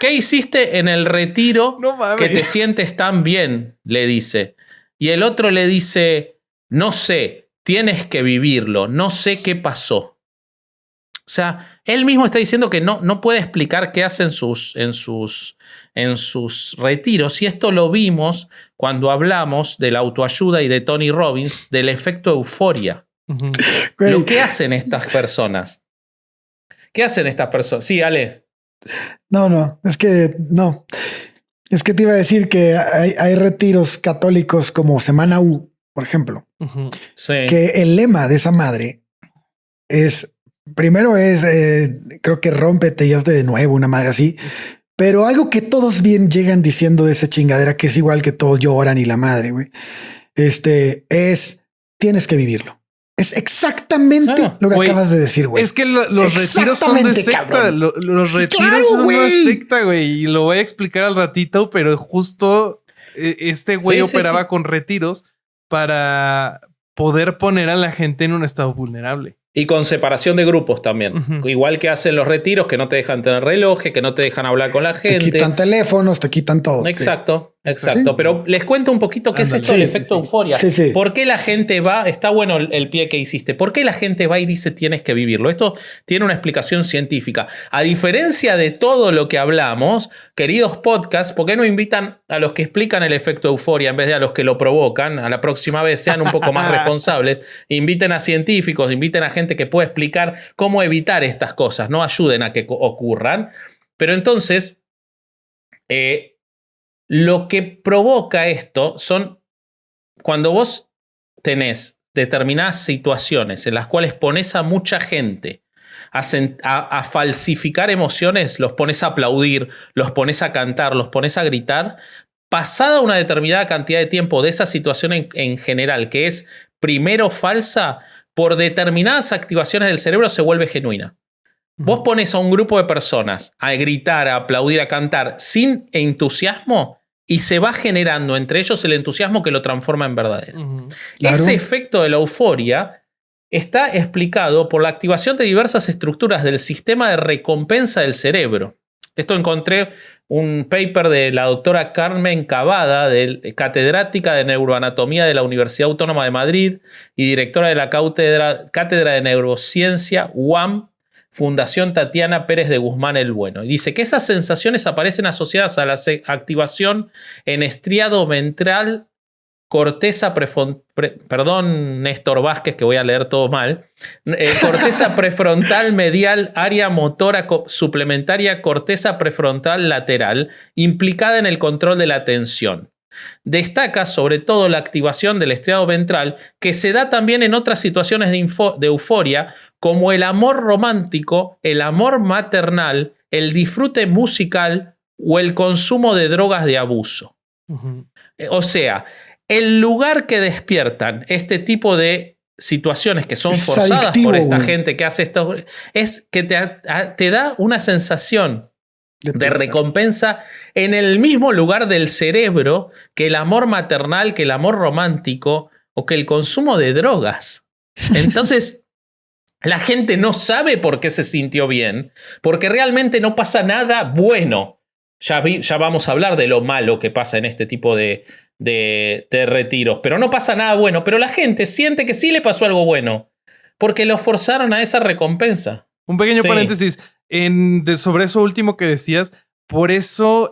¿qué hiciste en el retiro que te sientes tan bien? Le dice. Y el otro le dice... No sé, tienes que vivirlo, no sé qué pasó. O sea, él mismo está diciendo que no puede explicar qué hace en sus retiros. Y esto lo vimos cuando hablamos de la autoayuda y de Tony Robbins, del efecto euforia. Uh-huh. Lo que hacen estas personas. ¿Qué hacen estas personas? Sí, Ale. No, es que no. Es que te iba a decir que hay retiros católicos como Semana U, por ejemplo, uh-huh. Sí. Que el lema de esa madre es, primero es, creo que rómpete y hazte de nuevo, una madre así, pero algo que todos bien llegan diciendo de esa chingadera, que es igual que todos lloran y la madre, güey, es, tienes que vivirlo. Es exactamente lo que acabas de decir, güey. Es que los retiros son de secta. Los retiros son una secta, güey, y lo voy a explicar al ratito, pero justo este güey operaba con retiros para poder poner a la gente en un estado vulnerable. Y con separación de grupos también. Uh-huh. Igual que hacen los retiros, que no te dejan tener relojes, que no te dejan hablar con la gente. Te quitan teléfonos, te quitan todo. Exacto. Exacto, Sí. pero les cuento un poquito qué es Ándale. esto del Sí, efecto sí. euforia. Sí, sí. ¿Por qué la gente va? Está bueno el pie que hiciste. ¿Por qué la gente va y dice tienes que vivirlo? Esto tiene una explicación científica. A diferencia de todo lo que hablamos, queridos podcasts, ¿por qué no invitan a los que explican el efecto euforia en vez de a los que lo provocan? A la próxima vez sean un poco más responsables. Inviten a científicos, inviten a gente que pueda explicar cómo evitar estas cosas. No ayuden a que ocurran. Pero entonces, lo que provoca esto son cuando vos tenés determinadas situaciones en las cuales pones a mucha gente a falsificar emociones, los pones a aplaudir, los pones a cantar, los pones a gritar, pasada una determinada cantidad de tiempo de esa situación en general, que es primero falsa, por determinadas activaciones del cerebro se vuelve genuina. Vos pones a un grupo de personas a gritar, a aplaudir, a cantar sin entusiasmo y se va generando entre ellos el entusiasmo que lo transforma en verdadero. Claro. Ese efecto de la euforia está explicado por la activación de diversas estructuras del sistema de recompensa del cerebro. Esto encontré un paper de la doctora Carmen Cavada, catedrática de neuroanatomía de la Universidad Autónoma de Madrid y directora de la Cátedra de Neurociencia UAM, Fundación Tatiana Pérez de Guzmán el Bueno. Y dice que esas sensaciones aparecen asociadas a la activación en estriado ventral, corteza perdón, Néstor Vázquez, que voy a leer todo mal. Corteza prefrontal medial, área motora suplementaria, corteza prefrontal lateral, implicada en el control de la atención. Destaca sobre todo la activación del estriado ventral, que se da también en otras situaciones de euforia, como el amor romántico, el amor maternal, el disfrute musical o el consumo de drogas de abuso. O sea, el lugar que despiertan este tipo de situaciones que son forzadas adictivo, por esta güey. gente que hace esto, es que te da una sensación de placer. recompensa en el mismo lugar del cerebro que el amor maternal, que el amor romántico o que el consumo de drogas. Entonces, la gente no sabe por qué se sintió bien, porque realmente no pasa nada bueno. Ya vamos a hablar de lo malo que pasa en este tipo de retiros, pero no pasa nada bueno, pero la gente siente que sí le pasó algo bueno, porque lo forzaron a esa recompensa. Un pequeño Sí. paréntesis sobre eso último que decías. Por eso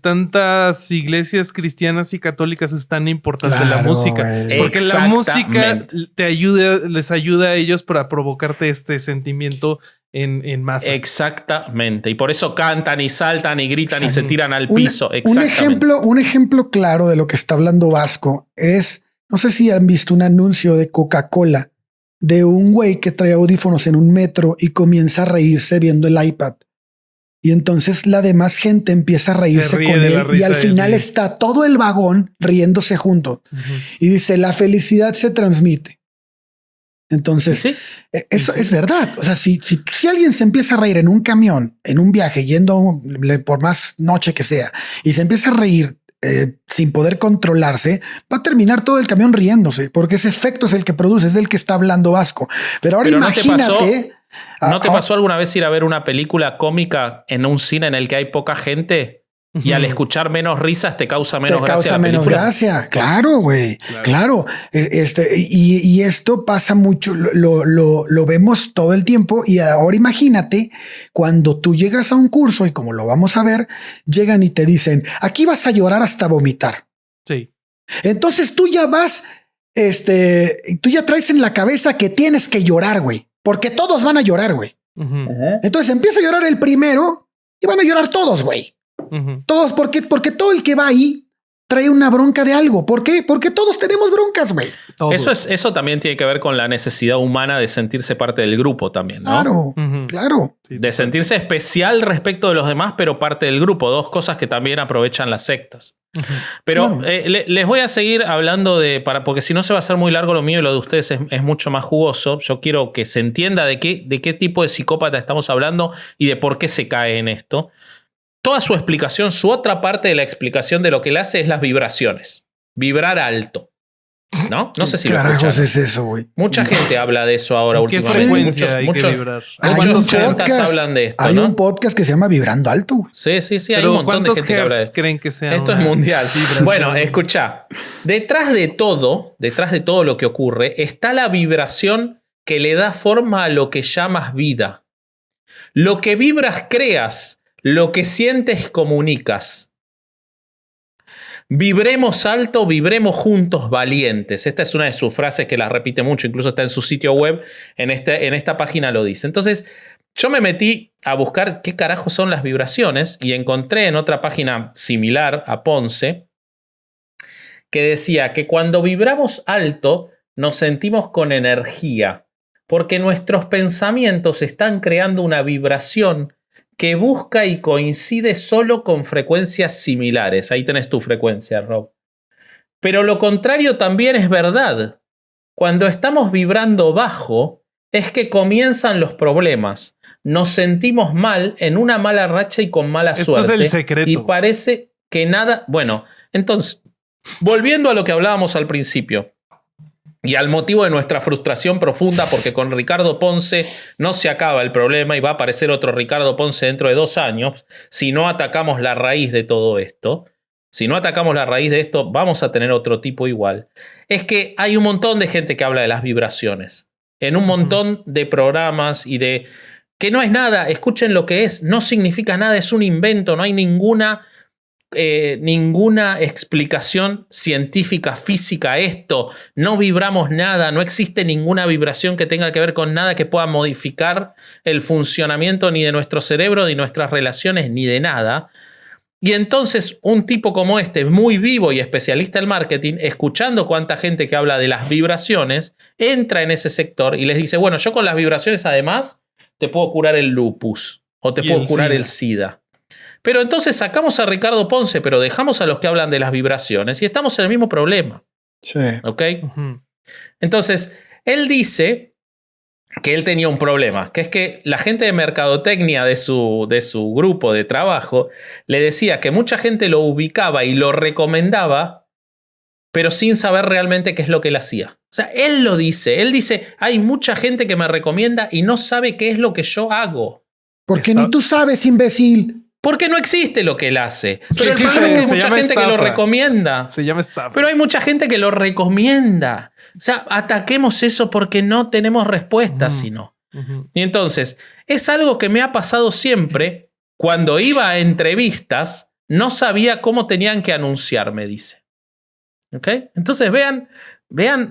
tantas iglesias cristianas y católicas es tan importante la Claro, música. güey. Porque la música Exactamente. les ayuda a ellos para provocarte este sentimiento en masa. Exactamente. Y por eso cantan y saltan y gritan y se Exacto. tiran al piso. Exactamente. Un ejemplo claro de lo que está hablando Vasco es, no sé si han visto un anuncio de Coca-Cola de un güey que trae audífonos en un metro y comienza a reírse viendo el iPad. Y entonces la demás gente empieza a reírse ríe con de la él y risa al de final él. está todo el vagón riéndose junto. Y dice, la felicidad se transmite. Entonces, Sí. eso es verdad. O sea, si alguien se empieza a reír en un camión, en un viaje, yendo por más noche que sea, y se empieza a reír sin poder controlarse, va a terminar todo el camión riéndose, porque ese efecto es el que produce, es del que está hablando Vasco. Pero ahora Pero imagínate... ¿No te pasó alguna vez ir a ver una película cómica en un cine en el que hay poca gente y al escuchar menos risas te causa menos te gracia? causa la menos película? gracia. Claro, güey. Claro. Y esto pasa mucho, lo vemos todo el tiempo. Y ahora imagínate cuando tú llegas a un curso y como lo vamos a ver, llegan y te dicen, aquí vas a llorar hasta vomitar. Sí. Entonces tú ya vas, tú ya traes en la cabeza que tienes que llorar, güey, porque todos van a llorar, güey. Entonces empieza a llorar el primero y van a llorar todos, güey. Todos, porque todo el que va ahí trae una bronca de algo. ¿Por qué? Porque todos tenemos broncas, güey. Eso también tiene que ver con la necesidad humana de sentirse parte del grupo también, ¿no? Claro, claro. Sí, de sentirse especial respecto de los demás, pero parte del grupo. Dos cosas que también aprovechan las sectas. Pero Claro. les voy a seguir hablando porque si no se va a hacer muy largo lo mío y lo de ustedes es mucho más jugoso. Yo quiero que se entienda de qué tipo de psicópata estamos hablando y de por qué se cae en esto. Toda su explicación, su otra parte de la explicación de lo que le hace es las vibraciones. Vibrar alto. ¿No? No sé si ¿Qué lo carajos escucharon. es eso, güey? Mucha gente habla de eso ahora ¿En qué últimamente. frecuencia hay que vibrar? Hay un ¿Cuántos podcast, hertz? hablan de esto, hay ¿no? un podcast que se llama Vibrando Alto, güey. Sí, hay un Pero montón de ¿cuántos gente que habla de hertz creen que sea? Esto es una mundial. vibración? Bueno, escucha. Detrás de todo lo que ocurre, está la vibración que le da forma a lo que llamas vida. Lo que vibras creas, lo que sientes comunicas. Vibremos alto, vibremos juntos, valientes. Esta es una de sus frases que la repite mucho, incluso está en su sitio web, en esta página lo dice. Entonces, yo me metí a buscar qué carajo son las vibraciones y encontré en otra página similar a Ponce que decía que cuando vibramos alto nos sentimos con energía, porque nuestros pensamientos están creando una vibración que busca y coincide solo con frecuencias similares. Ahí tenés tu frecuencia, Rob. Pero lo contrario también es verdad. Cuando estamos vibrando bajo, es que comienzan los problemas. Nos sentimos mal, en una mala racha y con mala suerte. Esto es el secreto. Y parece que nada... Bueno, entonces, volviendo a lo que hablábamos al principio, y al motivo de nuestra frustración profunda, porque con Ricardo Ponce no se acaba el problema y va a aparecer otro Ricardo Ponce dentro de 2 años, si no atacamos la raíz de todo esto, si no atacamos la raíz de esto, vamos a tener otro tipo igual. Es que hay un montón de gente que habla de las vibraciones, en un montón de programas y de... que no es nada, escuchen lo que es, no significa nada, es un invento, no hay ninguna explicación científica, física a esto. No vibramos nada, no existe ninguna vibración que tenga que ver con nada que pueda modificar el funcionamiento ni de nuestro cerebro, ni nuestras relaciones, ni de nada. Y entonces un tipo como este, muy vivo y especialista en marketing, escuchando cuánta gente que habla de las vibraciones, entra en ese sector y les dice, bueno, yo con las vibraciones además te puedo curar el lupus o te puedo curar el SIDA. Pero entonces sacamos a Ricardo Ponce, pero dejamos a los que hablan de las vibraciones y estamos en el mismo problema. Sí. ¿Ok? Entonces, él dice que él tenía un problema, que es que la gente de mercadotecnia de su grupo de trabajo le decía que mucha gente lo ubicaba y lo recomendaba, pero sin saber realmente qué es lo que él hacía. O sea, él lo dice. Él dice, hay mucha gente que me recomienda y no sabe qué es lo que yo hago. Porque ni tú sabes, imbécil. Porque no existe lo que él hace. Sí, Pero el existe, problema es que se hay mucha llama gente que lo estafa. recomienda. Se llama estafa. Pero hay mucha gente que lo recomienda. O sea, ataquemos eso porque no tenemos respuestas, sino. Y entonces, es algo que me ha pasado siempre. Cuando iba a entrevistas, no sabía cómo tenían que anunciarme, dice. ¿Ok? Entonces, vean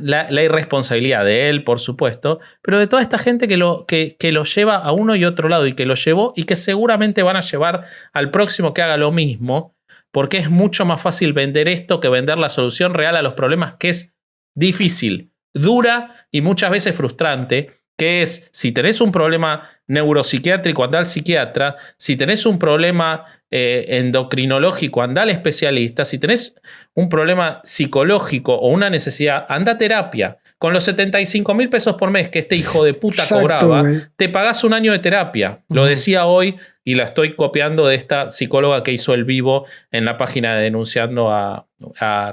la irresponsabilidad de él, por supuesto, pero de toda esta gente que lo lleva a uno y otro lado y que lo llevó y que seguramente van a llevar al próximo que haga lo mismo, porque es mucho más fácil vender esto que vender la solución real a los problemas, que es difícil, dura y muchas veces frustrante, que es, si tenés un problema neuropsiquiátrico, andá al psiquiatra, si tenés un problema endocrinológico, andá al especialista, si tenés un problema psicológico o una necesidad, anda a terapia. Con los 75,000 pesos por mes que este hijo de puta cobraba, güey. te pagás 1 año de terapia. Lo decía hoy y la estoy copiando de esta psicóloga que hizo el vivo en la página de denunciando a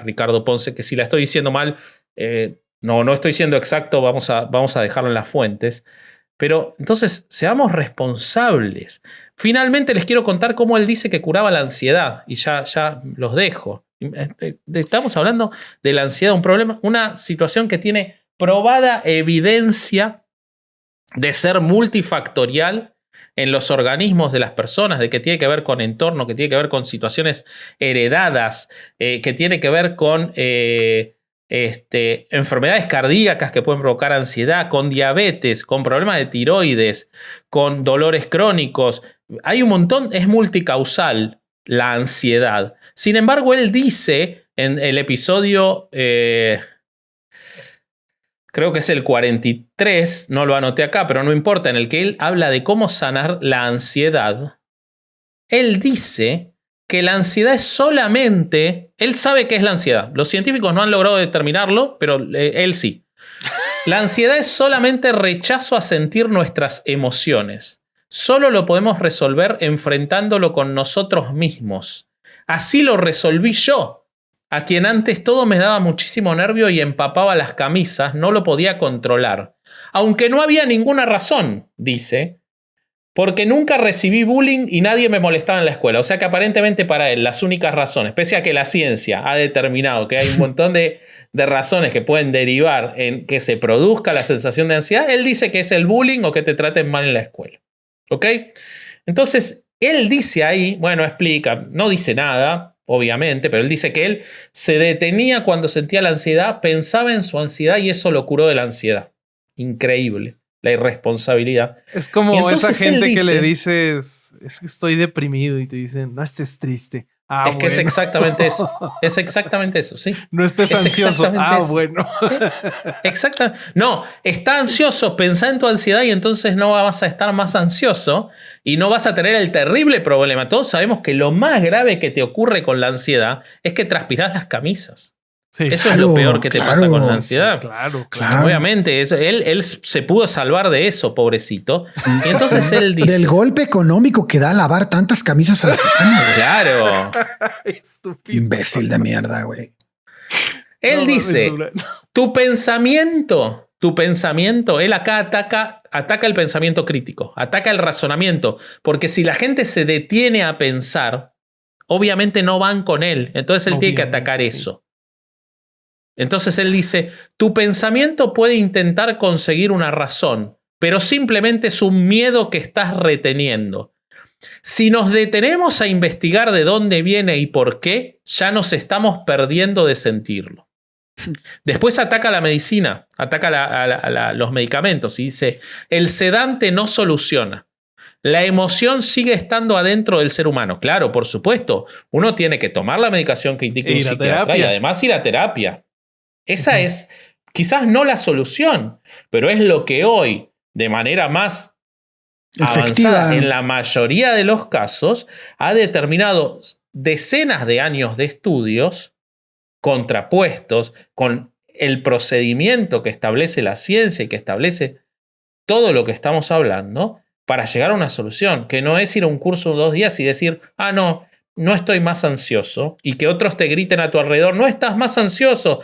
Ricardo Ponce, que si la estoy diciendo mal, no estoy siendo exacto, vamos a dejarlo en las fuentes. Pero entonces, seamos responsables. Finalmente les quiero contar cómo él dice que curaba la ansiedad. Y ya los dejo. Estamos hablando de la ansiedad, un problema, una situación que tiene probada evidencia de ser multifactorial en los organismos de las personas, de que tiene que ver con entorno, que tiene que ver con situaciones heredadas, que tiene que ver con enfermedades cardíacas que pueden provocar ansiedad, con diabetes, con problemas de tiroides, con dolores crónicos. Hay un montón, es multicausal la ansiedad. Sin embargo, él dice en el episodio, creo que es el 43, no lo anoté acá, pero no importa, en el que él habla de cómo sanar la ansiedad. Él dice que la ansiedad es solamente... Él sabe qué es la ansiedad. Los científicos no han logrado determinarlo, pero él sí. La ansiedad es solamente rechazo a sentir nuestras emociones. Solo lo podemos resolver enfrentándolo con nosotros mismos. Así lo resolví yo. a quien antes todo me daba muchísimo nervio y empapaba las camisas, no lo podía controlar. Aunque no había ninguna razón, dice, porque nunca recibí bullying y nadie me molestaba en la escuela. O sea que aparentemente para él las únicas razones, pese a que la ciencia ha determinado que hay un montón de razones que pueden derivar en que se produzca la sensación de ansiedad, él dice que es el bullying o que te traten mal en la escuela. ¿Ok? Entonces, él dice ahí, bueno, explica, no dice nada, obviamente, pero él dice que él se detenía cuando sentía la ansiedad, pensaba en su ansiedad y eso lo curó de la ansiedad. Increíble. La irresponsabilidad. Es como esa gente que le dices, es que estoy deprimido y te dicen, no estés triste. Ah, es que es exactamente eso. Es exactamente eso, sí. No estés ansioso. Ah, eso. Bueno. Sí, exacto. No, está ansioso, pensá en tu ansiedad y entonces no vas a estar más ansioso y no vas a tener el terrible problema. Todos sabemos que lo más grave que te ocurre con la ansiedad es que transpirás las camisas. Sí, eso es lo peor que te pasa con la ansiedad. Sí, claro. Obviamente, él se pudo salvar de eso, pobrecito. Sí, y entonces él dice... Del golpe económico que da lavar tantas camisas a la semana. Claro. Estúpido. Imbécil de mierda, güey. Él dice, tu pensamiento, él acá ataca el pensamiento crítico, ataca el razonamiento, porque si la gente se detiene a pensar, obviamente no van con él. Entonces él tiene que atacar eso. Entonces él dice, tu pensamiento puede intentar conseguir una razón, pero simplemente es un miedo que estás reteniendo. Si nos detenemos a investigar de dónde viene y por qué, ya nos estamos perdiendo de sentirlo. Después ataca la medicina, ataca los medicamentos y dice, el sedante no soluciona. La emoción sigue estando adentro del ser humano. Claro, por supuesto, uno tiene que tomar la medicación que indica un psiquiatra y además ir a terapia. Esa es quizás no la solución, pero es lo que hoy, de manera más avanzada, en la mayoría de los casos, ha determinado decenas de años de estudios contrapuestos con el procedimiento que establece la ciencia y que establece todo lo que estamos hablando para llegar a una solución, que no es ir a un curso 2 días y decir, no estoy más ansioso, y que otros te griten a tu alrededor, no estás más ansioso,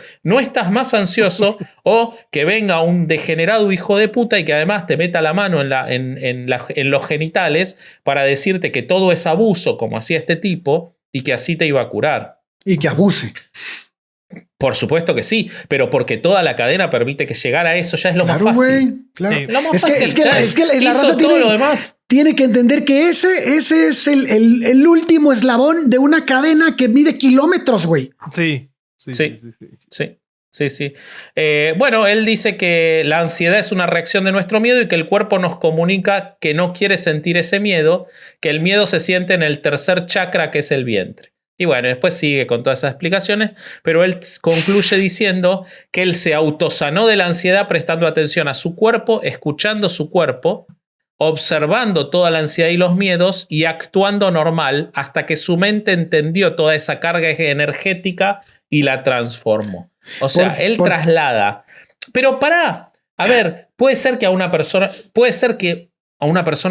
o que venga un degenerado hijo de puta y que además te meta la mano en los genitales para decirte que todo es abuso, como hacía este tipo, y que así te iba a curar. Y que abuse. Por supuesto que sí, pero porque toda la cadena permite que llegar a eso ya es lo más fácil. Güey, claro. Lo más fácil. Es que la raza todo lo demás. Tiene que entender que ese es el último eslabón de una cadena que mide kilómetros, güey. Sí. Bueno, él dice que la ansiedad es una reacción de nuestro miedo y que el cuerpo nos comunica que no quiere sentir ese miedo, que el miedo se siente en el tercer chakra, que es el vientre. Y bueno, después sigue con todas esas explicaciones, pero él concluye diciendo que él se autosanó de la ansiedad prestando atención a su cuerpo, escuchando su cuerpo, observando toda la ansiedad y los miedos y actuando normal hasta que su mente entendió toda esa carga energética y la transformó. O sea, él traslada. Pero pará, a ver, puede ser que a una persona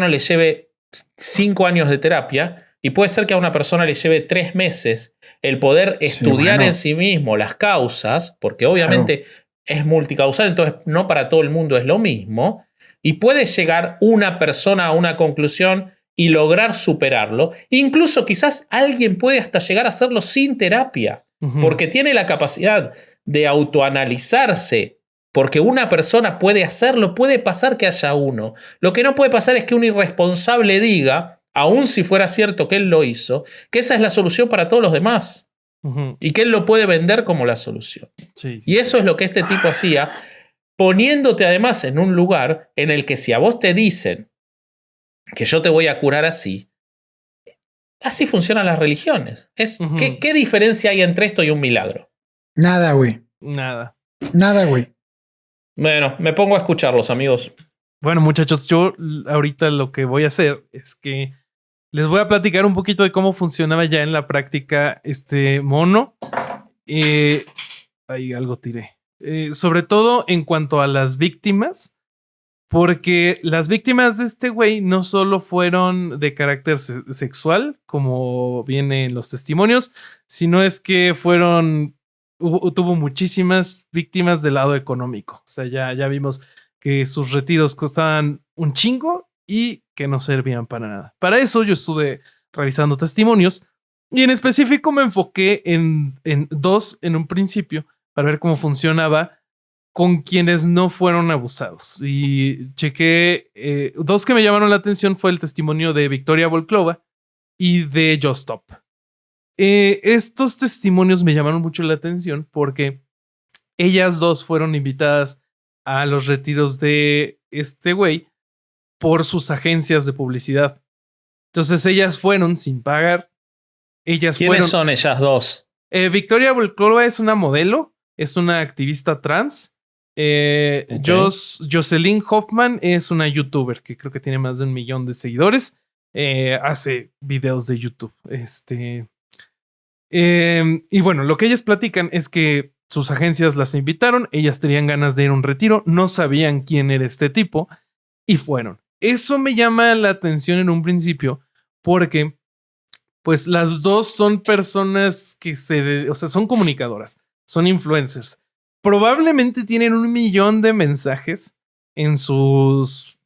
le lleve 5 años de terapia. Y puede ser que a una persona le lleve 3 meses el poder estudiar en sí mismo las causas, porque obviamente es multicausal, entonces no para todo el mundo es lo mismo. Y puede llegar una persona a una conclusión y lograr superarlo. Incluso quizás alguien puede hasta llegar a hacerlo sin terapia, porque tiene la capacidad de autoanalizarse. Porque una persona puede hacerlo, puede pasar que haya uno. Lo que no puede pasar es que un irresponsable diga, aun si fuera cierto que él lo hizo, que esa es la solución para todos los demás. Y que él lo puede vender como la solución. Y eso es lo que este tipo hacía, poniéndote además en un lugar en el que si a vos te dicen que yo te voy a curar así, así funcionan las religiones. ¿Qué diferencia hay entre esto y un milagro? Nada, güey. Nada, güey. Bueno, me pongo a escucharlos, amigos. Bueno, muchachos, yo ahorita lo que voy a hacer es que les voy a platicar un poquito de cómo funcionaba ya en la práctica este mono. Ahí algo tiré. Sobre todo en cuanto a las víctimas. Porque las víctimas de este güey no solo fueron de carácter sexual, como viene en los testimonios, sino es que tuvo muchísimas víctimas del lado económico. O sea, ya vimos que sus retiros costaban un chingo y que no servían para nada. Para eso yo estuve revisando testimonios y en específico me enfoqué en dos en un principio para ver cómo funcionaba con quienes no fueron abusados. Y chequé dos que me llamaron la atención. Fue el testimonio de Victoria Volklova y de Justop. Estos testimonios me llamaron mucho la atención porque ellas dos fueron invitadas a los retiros de este güey por sus agencias de publicidad. Entonces ellas fueron sin pagar. ¿Quiénes son ellas dos? Victoria Volklova es una modelo, es una activista trans. Jocelyn Hoffman es una youtuber que creo que tiene más de 1 millón de seguidores. Hace videos de YouTube. Y bueno, lo que ellas platican es que sus agencias las invitaron, ellas tenían ganas de ir a un retiro, no sabían quién era este tipo y fueron. Eso me llama la atención en un principio porque pues las dos son personas que son comunicadoras, son influencers. Probablemente tienen 1 millón de mensajes en sus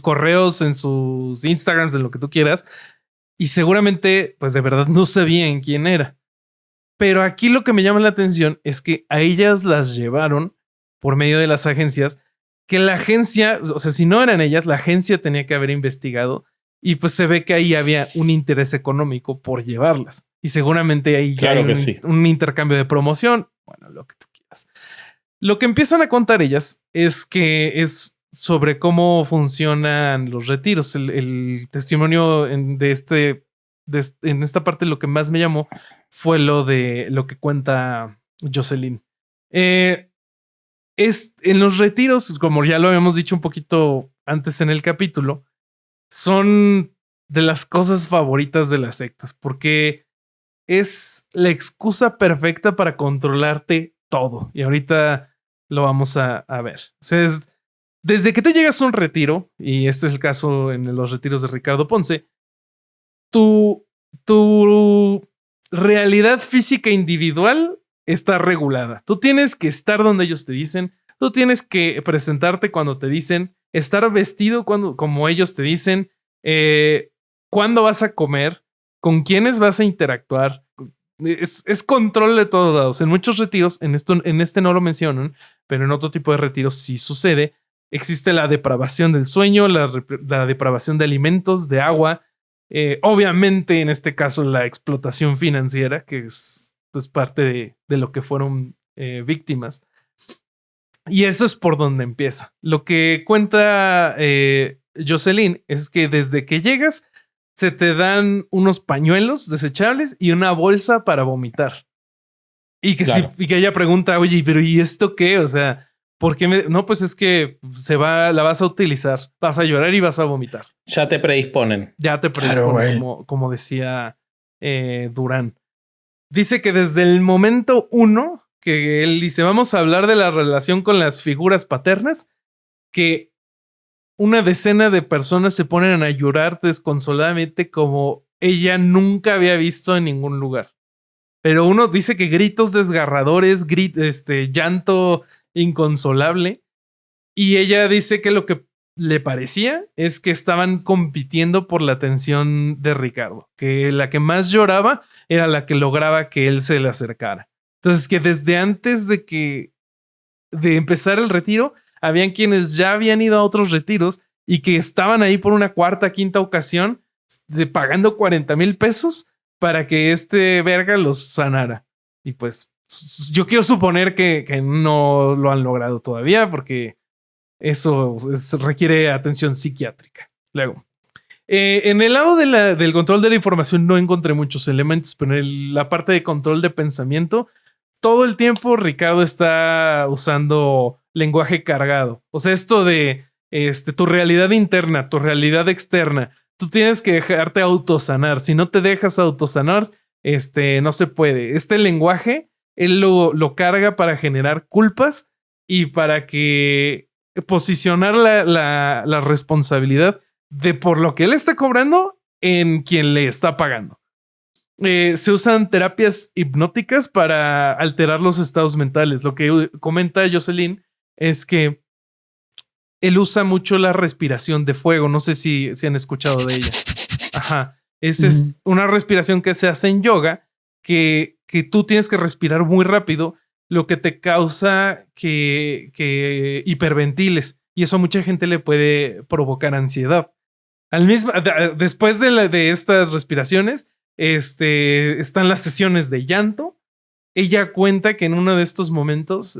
correos, en sus Instagrams, en lo que tú quieras. Y seguramente, pues de verdad no sabían quién era. Pero aquí lo que me llama la atención es que a ellas las llevaron por medio de las agencias, que la agencia, o sea, si no eran ellas, la agencia tenía que haber investigado y pues se ve que ahí había un interés económico por llevarlas. Y seguramente ahí claro ya hay sí. un intercambio de promoción. Bueno, lo que tú quieras. Lo que empiezan a contar ellas es que es sobre cómo funcionan los retiros. El testimonio en esta parte lo que más me llamó fue lo que cuenta Jocelyn. En los retiros, como ya lo habíamos dicho un poquito antes en el capítulo, son de las cosas favoritas de las sectas, porque es la excusa perfecta para controlarte todo. Y ahorita lo vamos a ver. O sea, desde que tú llegas a un retiro, y este es el caso en los retiros de Ricardo Ponce, tu realidad física individual está regulada. Tú tienes que estar donde ellos te dicen, tú tienes que presentarte cuando te dicen, estar vestido como ellos te dicen, cuándo vas a comer, con quiénes vas a interactuar. Es control de todos lados. En muchos retiros, en este no lo mencionan, pero en otro tipo de retiros sí sucede. Existe la depravación del sueño, la depravación de alimentos, de agua. Obviamente, en este caso, la explotación financiera, que es pues, parte de lo que fueron víctimas. Y eso es por donde empieza. Lo que cuenta Jocelyn es que desde que llegas, se te dan unos pañuelos desechables y una bolsa para vomitar. Y que, claro. Y que ella pregunta, oye, pero ¿y esto qué? O sea, ¿por qué no, pues es que la vas a utilizar, vas a llorar y vas a vomitar. Ya te predisponen. Ya te predisponen, claro, como decía Durán. Dice que desde el momento 1 que él dice, vamos a hablar de la relación con las figuras paternas, que una decena de personas se ponen a llorar desconsoladamente como ella nunca había visto en ningún lugar. Pero uno dice que gritos desgarradores, llanto inconsolable. Y ella dice que lo que le parecía es que estaban compitiendo por la atención de Ricardo. Que la que más lloraba era la que lograba que él se le acercara. Entonces que desde antes de empezar el retiro, habían quienes ya habían ido a otros retiros y que estaban ahí por una cuarta, quinta ocasión pagando 40,000 pesos para que este verga los sanara. Y pues yo quiero suponer que no lo han logrado todavía porque eso requiere atención psiquiátrica. Luego, en el lado del control de la información no encontré muchos elementos, pero en la parte de control de pensamiento, todo el tiempo Ricardo está usando lenguaje cargado. O sea, esto de tu realidad interna, tu realidad externa, tú tienes que dejarte autosanar. Si no te dejas autosanar, no se puede. Este lenguaje, él lo carga para generar culpas y para que posicionar la responsabilidad de por lo que él está cobrando en quien le está pagando. Se usan terapias hipnóticas para alterar los estados mentales. Lo que comenta Jocelyn es que él usa mucho la respiración de fuego. No sé si han escuchado de ella. Ajá. Es una respiración que se hace en yoga, que tú tienes que respirar muy rápido, lo que te causa que hiperventiles. Y eso a mucha gente le puede provocar ansiedad. Después de estas respiraciones, están las sesiones de llanto. Ella cuenta que en uno de estos momentos,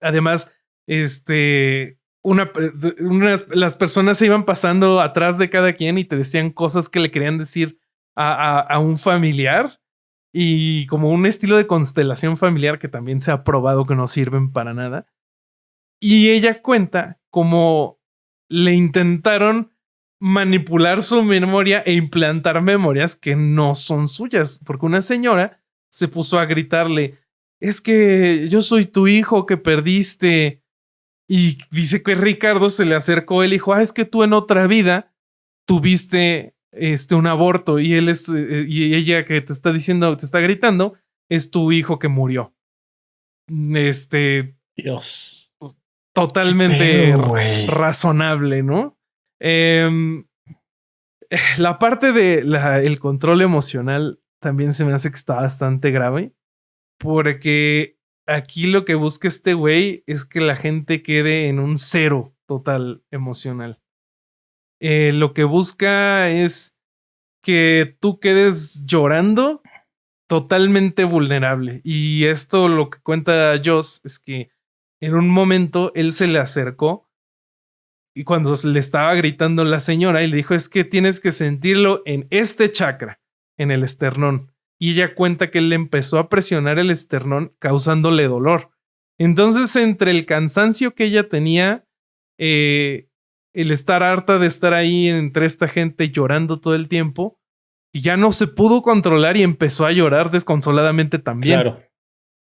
además, las personas se iban pasando atrás de cada quien y te decían cosas que le querían decir a un familiar, y como un estilo de constelación familiar que también se ha probado que no sirven para nada. Y ella cuenta cómo le intentaron manipular su memoria e implantar memorias que no son suyas, porque una señora se puso a gritarle: es que yo soy tu hijo que perdiste. Y dice que Ricardo se le acercó, él dijo: es que tú en otra vida tuviste un aborto, y él y ella que te está diciendo, te está gritando, es tu hijo que murió. Dios. Totalmente razonable, ¿no? La parte de el control emocional también se me hace que está bastante grave, porque aquí lo que busca este güey es que la gente quede en un cero total emocional. Lo que busca es que tú quedes llorando totalmente vulnerable. Y esto, lo que cuenta Joss, es que en un momento él se le acercó y cuando le estaba gritando la señora, y le dijo: es que tienes que sentirlo en este chakra, en el esternón. Y ella cuenta que él le empezó a presionar el esternón, causándole dolor. Entonces, entre el cansancio que ella tenía, el estar harta de estar ahí entre esta gente llorando todo el tiempo, y ya no se pudo controlar y empezó a llorar desconsoladamente también. Claro.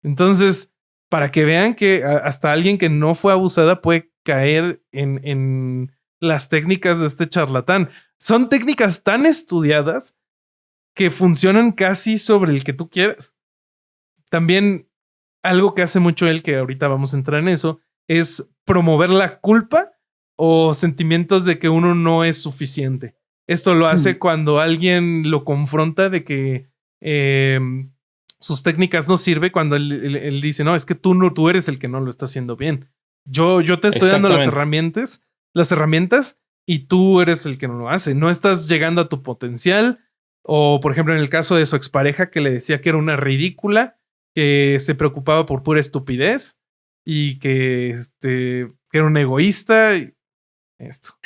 Entonces, para que vean que hasta alguien que no fue abusada puede caer en las técnicas de este charlatán. Son técnicas tan estudiadas que funcionan casi sobre el que tú quieras. También algo que hace mucho él, que ahorita vamos a entrar en eso, es promover la culpa o sentimientos de que uno no es suficiente. Esto lo hace cuando alguien lo confronta de que sus técnicas no sirven, cuando él dice: no, es que tú eres el que no lo está haciendo bien. Yo te estoy dando las herramientas y tú eres el que no lo hace. No estás llegando a tu potencial. O, por ejemplo, en el caso de su expareja, que le decía que era una ridícula, que se preocupaba por pura estupidez y que era un egoísta. Esto.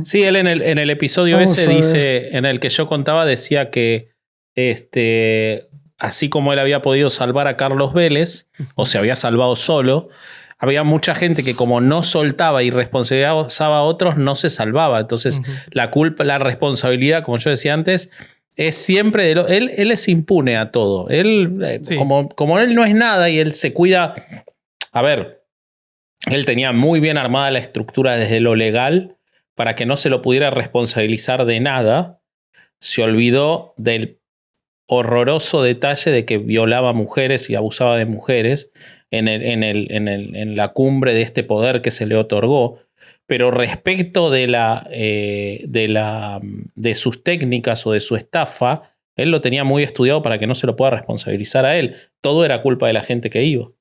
Sí, él en el episodio dice, en el que yo contaba, decía que así como él había podido salvar a Carlos Vélez, o se había salvado solo, había mucha gente que, como no soltaba y responsabilizaba a otros, no se salvaba. Entonces, la culpa, la responsabilidad, como yo decía antes, es siempre de él es impune a todo. Él, sí, como él no es nada y él se cuida. A ver, él tenía muy bien armada la estructura desde lo legal para que no se lo pudiera responsabilizar de nada. Se olvidó del horroroso detalle de que violaba mujeres y abusaba de mujeres en la cumbre de este poder que se le otorgó. Pero respecto de sus técnicas o de su estafa, él lo tenía muy estudiado para que no se lo pueda responsabilizar a él. Todo era culpa de la gente que iba.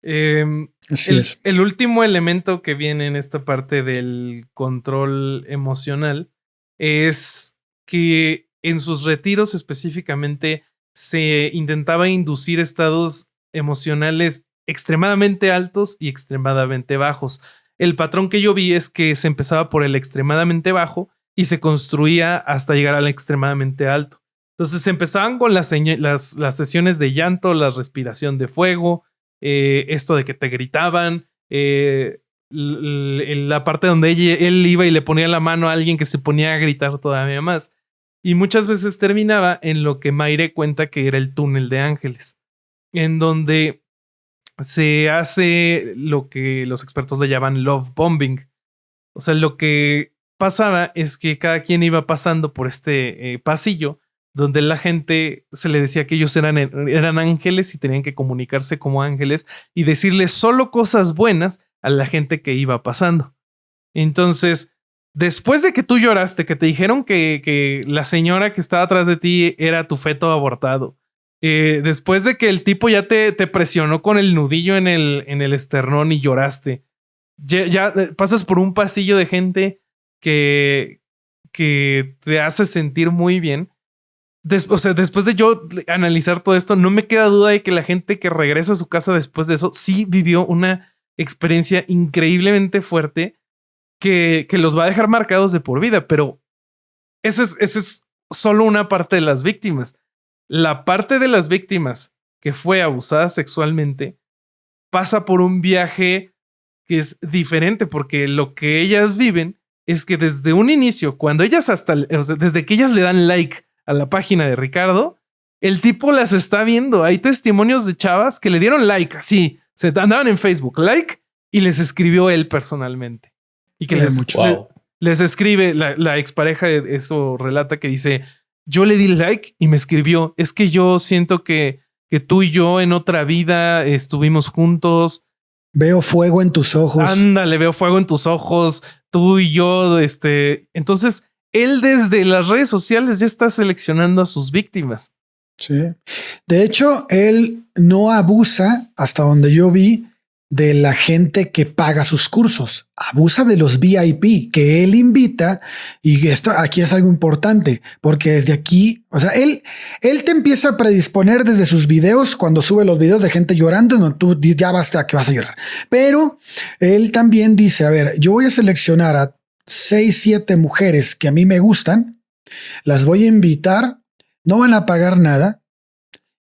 El último elemento que viene en esta parte del control emocional es que en sus retiros específicamente se intentaba inducir estados emocionales extremadamente altos y extremadamente bajos. El patrón que yo vi es que se empezaba por el extremadamente bajo y se construía hasta llegar al extremadamente alto. Entonces empezaban con las sesiones de llanto, la respiración de fuego, esto de que te gritaban, la parte donde él iba y le ponía la mano a alguien que se ponía a gritar todavía más. Y muchas veces terminaba en lo que Mayre cuenta que era el túnel de ángeles, en donde se hace lo que los expertos le llaman love bombing. O sea, lo que pasaba es que cada quien iba pasando por este pasillo donde la gente se le decía que ellos eran ángeles y tenían que comunicarse como ángeles y decirle solo cosas buenas a la gente que iba pasando. Entonces, después de que tú lloraste, que te dijeron que la señora que estaba atrás de ti era tu feto abortado, después de que el tipo ya te presionó con el nudillo en el esternón y lloraste, ya pasas por un pasillo de gente que te hace sentir muy bien. O sea, después de yo analizar todo esto, no me queda duda de que la gente que regresa a su casa después de eso sí vivió una experiencia increíblemente fuerte que los va a dejar marcados de por vida. Pero esa es solo una parte de las víctimas. La parte de las víctimas que fue abusada sexualmente pasa por un viaje que es diferente, porque lo que ellas viven es que desde un inicio, cuando ellas desde que ellas le dan like a la página de Ricardo, el tipo las está viendo. Hay testimonios de chavas que le dieron like, así, se andaban en Facebook, like, y les escribió él personalmente. Y que les escribe la expareja, eso relata que dice, yo le di like y me escribió, es que yo siento que tú y yo en otra vida estuvimos juntos. Veo fuego en tus ojos. Ándale, veo fuego en tus ojos, tú y yo, Entonces, él desde las redes sociales ya está seleccionando a sus víctimas. Sí. De hecho, él no abusa, hasta donde yo vi, de la gente que paga sus cursos. Abusa de los VIP que él invita. Y esto aquí es algo importante, porque desde aquí, o sea, él te empieza a predisponer desde sus videos, cuando sube los videos de gente llorando, no, tú ya basta que vas a llorar. Pero él también dice, a ver, yo voy a seleccionar a 6, 7 mujeres que a mí me gustan, las voy a invitar, no van a pagar nada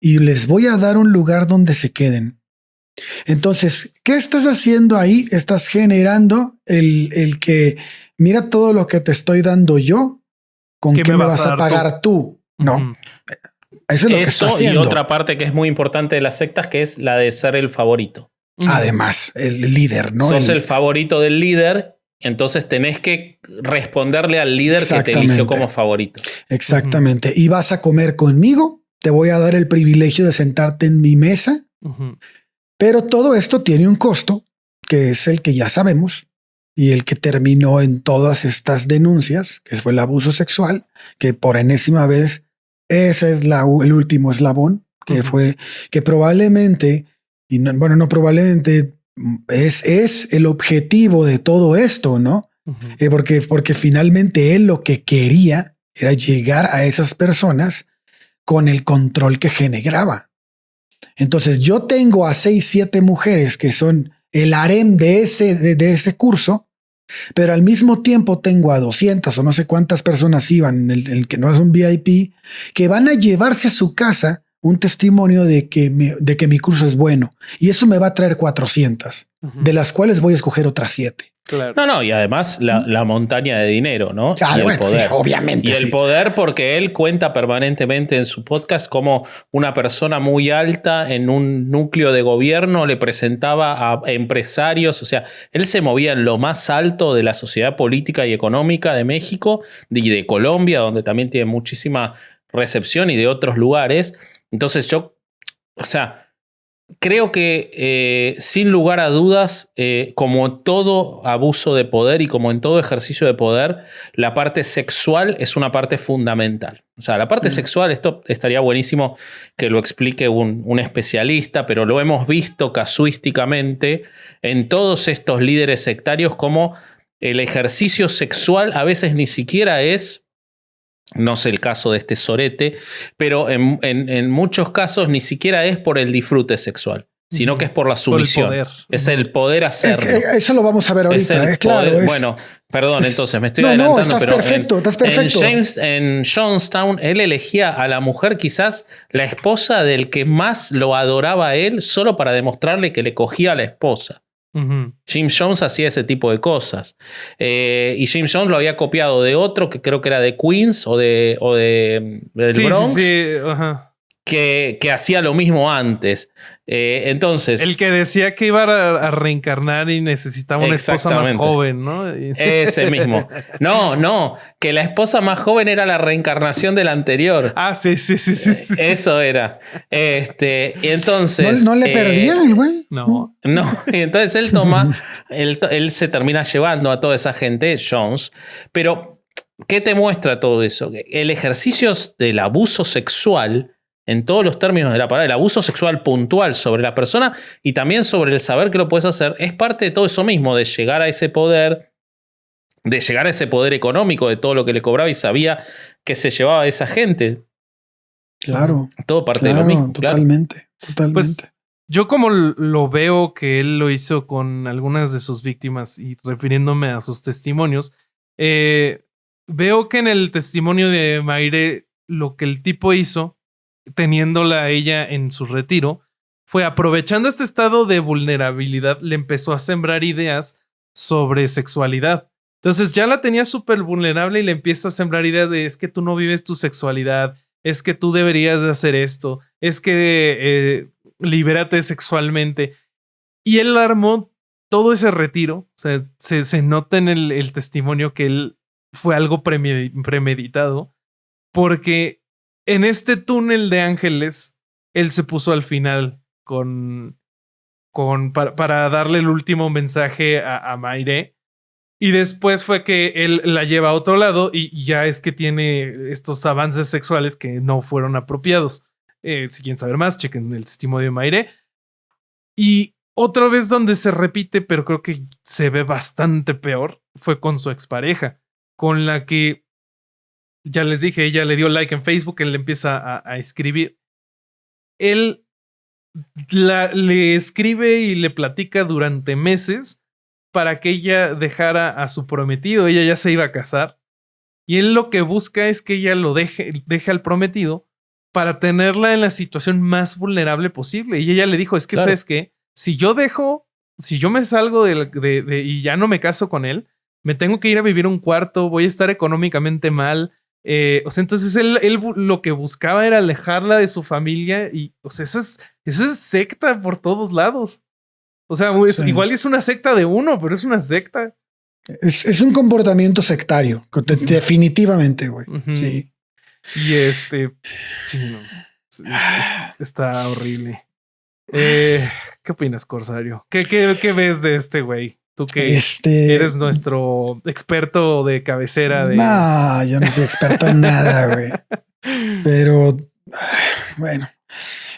y les voy a dar un lugar donde se queden. Entonces, ¿qué estás haciendo ahí? Estás generando el que mira todo lo que te estoy dando yo, ¿con qué me vas a pagar tú? No. Eso es lo que está haciendo. Y otra parte que es muy importante de las sectas, que es la de ser el favorito. Además, el líder, ¿no? Sos el favorito del líder. Entonces tenés que responderle al líder que te eligió como favorito. Exactamente. Y vas a comer conmigo. Te voy a dar el privilegio de sentarte en mi mesa. Pero todo esto tiene un costo, que es el que ya sabemos y el que terminó en todas estas denuncias, que fue el abuso sexual, que por enésima vez ese es el último eslabón, que fue que probablemente, y no, bueno, no probablemente, es el objetivo de todo esto, ¿no? Porque finalmente él lo que quería era llegar a esas personas con el control que generaba. Entonces yo tengo a 6, 7 mujeres que son el harem de ese curso, pero al mismo tiempo tengo a 200 o no sé cuántas personas iban, el que no es un VIP, que van a llevarse a su casa un testimonio de que mi curso es bueno, y eso me va a traer 400, de las cuales voy a escoger otras 7. Claro. No, y además la montaña de dinero, ¿no? Y el poder. Sí, obviamente. Y el poder, porque él cuenta permanentemente en su podcast cómo una persona muy alta en un núcleo de gobierno le presentaba a empresarios. O sea, él se movía en lo más alto de la sociedad política y económica de México y de Colombia, donde también tiene muchísima recepción, y de otros lugares. Entonces yo, o sea, creo que sin lugar a dudas, como todo abuso de poder y como en todo ejercicio de poder, la parte sexual es una parte fundamental. O sea, la parte sexual, esto estaría buenísimo que lo explique un especialista, pero lo hemos visto casuísticamente en todos estos líderes sectarios, como el ejercicio sexual a veces ni siquiera es... No sé el caso de este sorete, pero en muchos casos ni siquiera es por el disfrute sexual, sino que es por la sumisión. Por el poder. Es el poder hacerlo. Eso lo vamos a ver ahorita. Claro, bueno, perdón, entonces me estoy adelantando. No, estás perfecto. En Jonestown, él elegía a la mujer, quizás la esposa del que más lo adoraba a él, solo para demostrarle que le cogía a la esposa. Jim Jones hacía ese tipo de cosas, y Jim Jones lo había copiado de otro que creo que era de Queens o del Bronx, que hacía lo mismo antes. Entonces. El que decía que iba a reencarnar y necesitaba una esposa más joven, ¿no? Ese mismo. No, que la esposa más joven era la reencarnación de la anterior. Ah, sí. Eso era. Y entonces. ¿No le perdía el güey? No. Y entonces él se termina llevando a toda esa gente, Jones. Pero, ¿qué te muestra todo eso? El ejercicio del abuso sexual, en todos los términos de la palabra, el abuso sexual puntual sobre la persona y también sobre el saber que lo puedes hacer, es parte de todo eso mismo, de llegar a ese poder, económico, de todo lo que le cobraba y sabía que se llevaba a esa gente. Claro. Todo parte de lo mismo. Totalmente. Pues, yo como lo veo que él lo hizo con algunas de sus víctimas y refiriéndome a sus testimonios, veo que en el testimonio de Mayre lo que el tipo hizo, teniéndola a ella en su retiro, fue aprovechando este estado de vulnerabilidad, le empezó a sembrar ideas sobre sexualidad. Entonces ya la tenía súper vulnerable y le empieza a sembrar ideas de es que tú no vives tu sexualidad, es que tú deberías de hacer esto, es que libérate sexualmente. Y él armó todo ese retiro. O sea, se nota en el testimonio que él fue algo premeditado, porque en este túnel de ángeles, él se puso al final para darle el último mensaje a Mayre. Y después fue que él la lleva a otro lado y ya es que tiene estos avances sexuales que no fueron apropiados. Si quieren saber más, chequen el testimonio de Mayre. Y otra vez donde se repite, pero creo que se ve bastante peor, fue con su expareja, con la que, ya les dije, ella le dio like en Facebook, él le empieza a escribir. Él le escribe y le platica durante meses para que ella dejara a su prometido. Ella ya se iba a casar. Y él lo que busca es que ella lo deje al prometido para tenerla en la situación más vulnerable posible. Y ella le dijo, es que, claro, ¿sabes qué? Si yo me salgo y ya no me caso con él, me tengo que ir a vivir un cuarto, voy a estar económicamente mal. O sea, entonces él lo que buscaba era alejarla de su familia y, o sea, eso es secta por todos lados. O sea, sí, igual es una secta de uno, pero es una secta. Es un comportamiento sectario, definitivamente, güey. Uh-huh. Sí. Y sí, no. Está horrible. ¿Qué opinas, Corsario? ¿Qué ves de este güey? Tú que eres nuestro experto de cabecera de... No, yo no soy experto en nada, güey. Pero, bueno.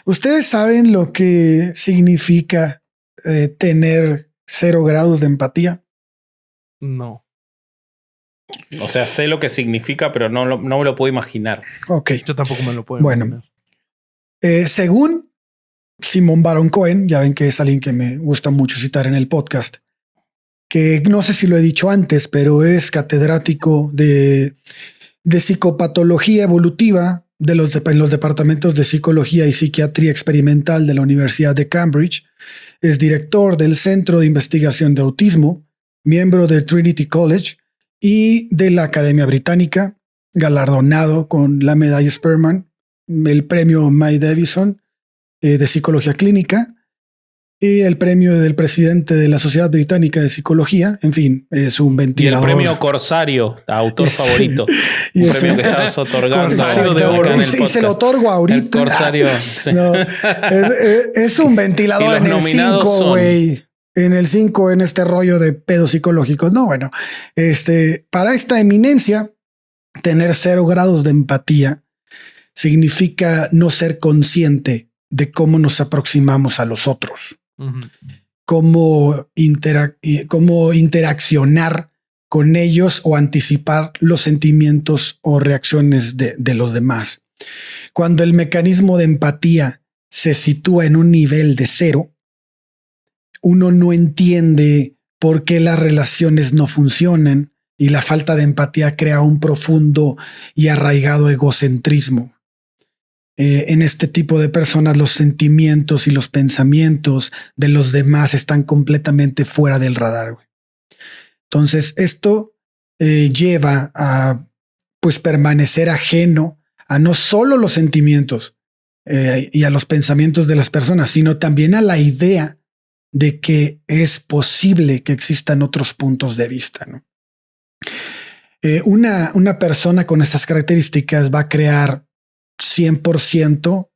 ¿Ustedes saben lo que significa tener 0 grados de empatía? No. O sea, sé lo que significa, pero no me lo puedo imaginar. Ok. Yo tampoco me lo puedo imaginar. Según Simon Baron Cohen, ya ven que es alguien que me gusta mucho citar en el podcast, que no sé si lo he dicho antes, pero es catedrático de psicopatología evolutiva en los departamentos de psicología y psiquiatría experimental de la Universidad de Cambridge. Es director del Centro de Investigación de Autismo, miembro del Trinity College y de la Academia Británica, galardonado con la medalla Sperman, el premio May Davison de Psicología Clínica y el premio del presidente de la Sociedad Británica de Psicología. En fin, es un ventilador. Y el premio Corsario, autor favorito. Y un premio que estás otorgando. Corsario de oro. Y se lo otorgo ahorita. El Corsario. Sí. No, es un ventilador en el 5, güey. En el 5, en este rollo de pedos psicológicos. No, bueno, para esta eminencia, tener 0 grados de empatía significa no ser consciente de cómo nos aproximamos a los otros. Uh-huh. Cómo interaccionar con ellos o anticipar los sentimientos o reacciones de los demás. Cuando el mecanismo de empatía se sitúa en un nivel de 0, uno no entiende por qué las relaciones no funcionan y la falta de empatía crea un profundo y arraigado egocentrismo. En este tipo de personas, los sentimientos y los pensamientos de los demás están completamente fuera del radar, güey. Entonces, esto lleva a permanecer ajeno a no solo los sentimientos, y a los pensamientos de las personas, sino también a la idea de que es posible que existan otros puntos de vista, ¿no? Una persona con estas características va a crear 100%,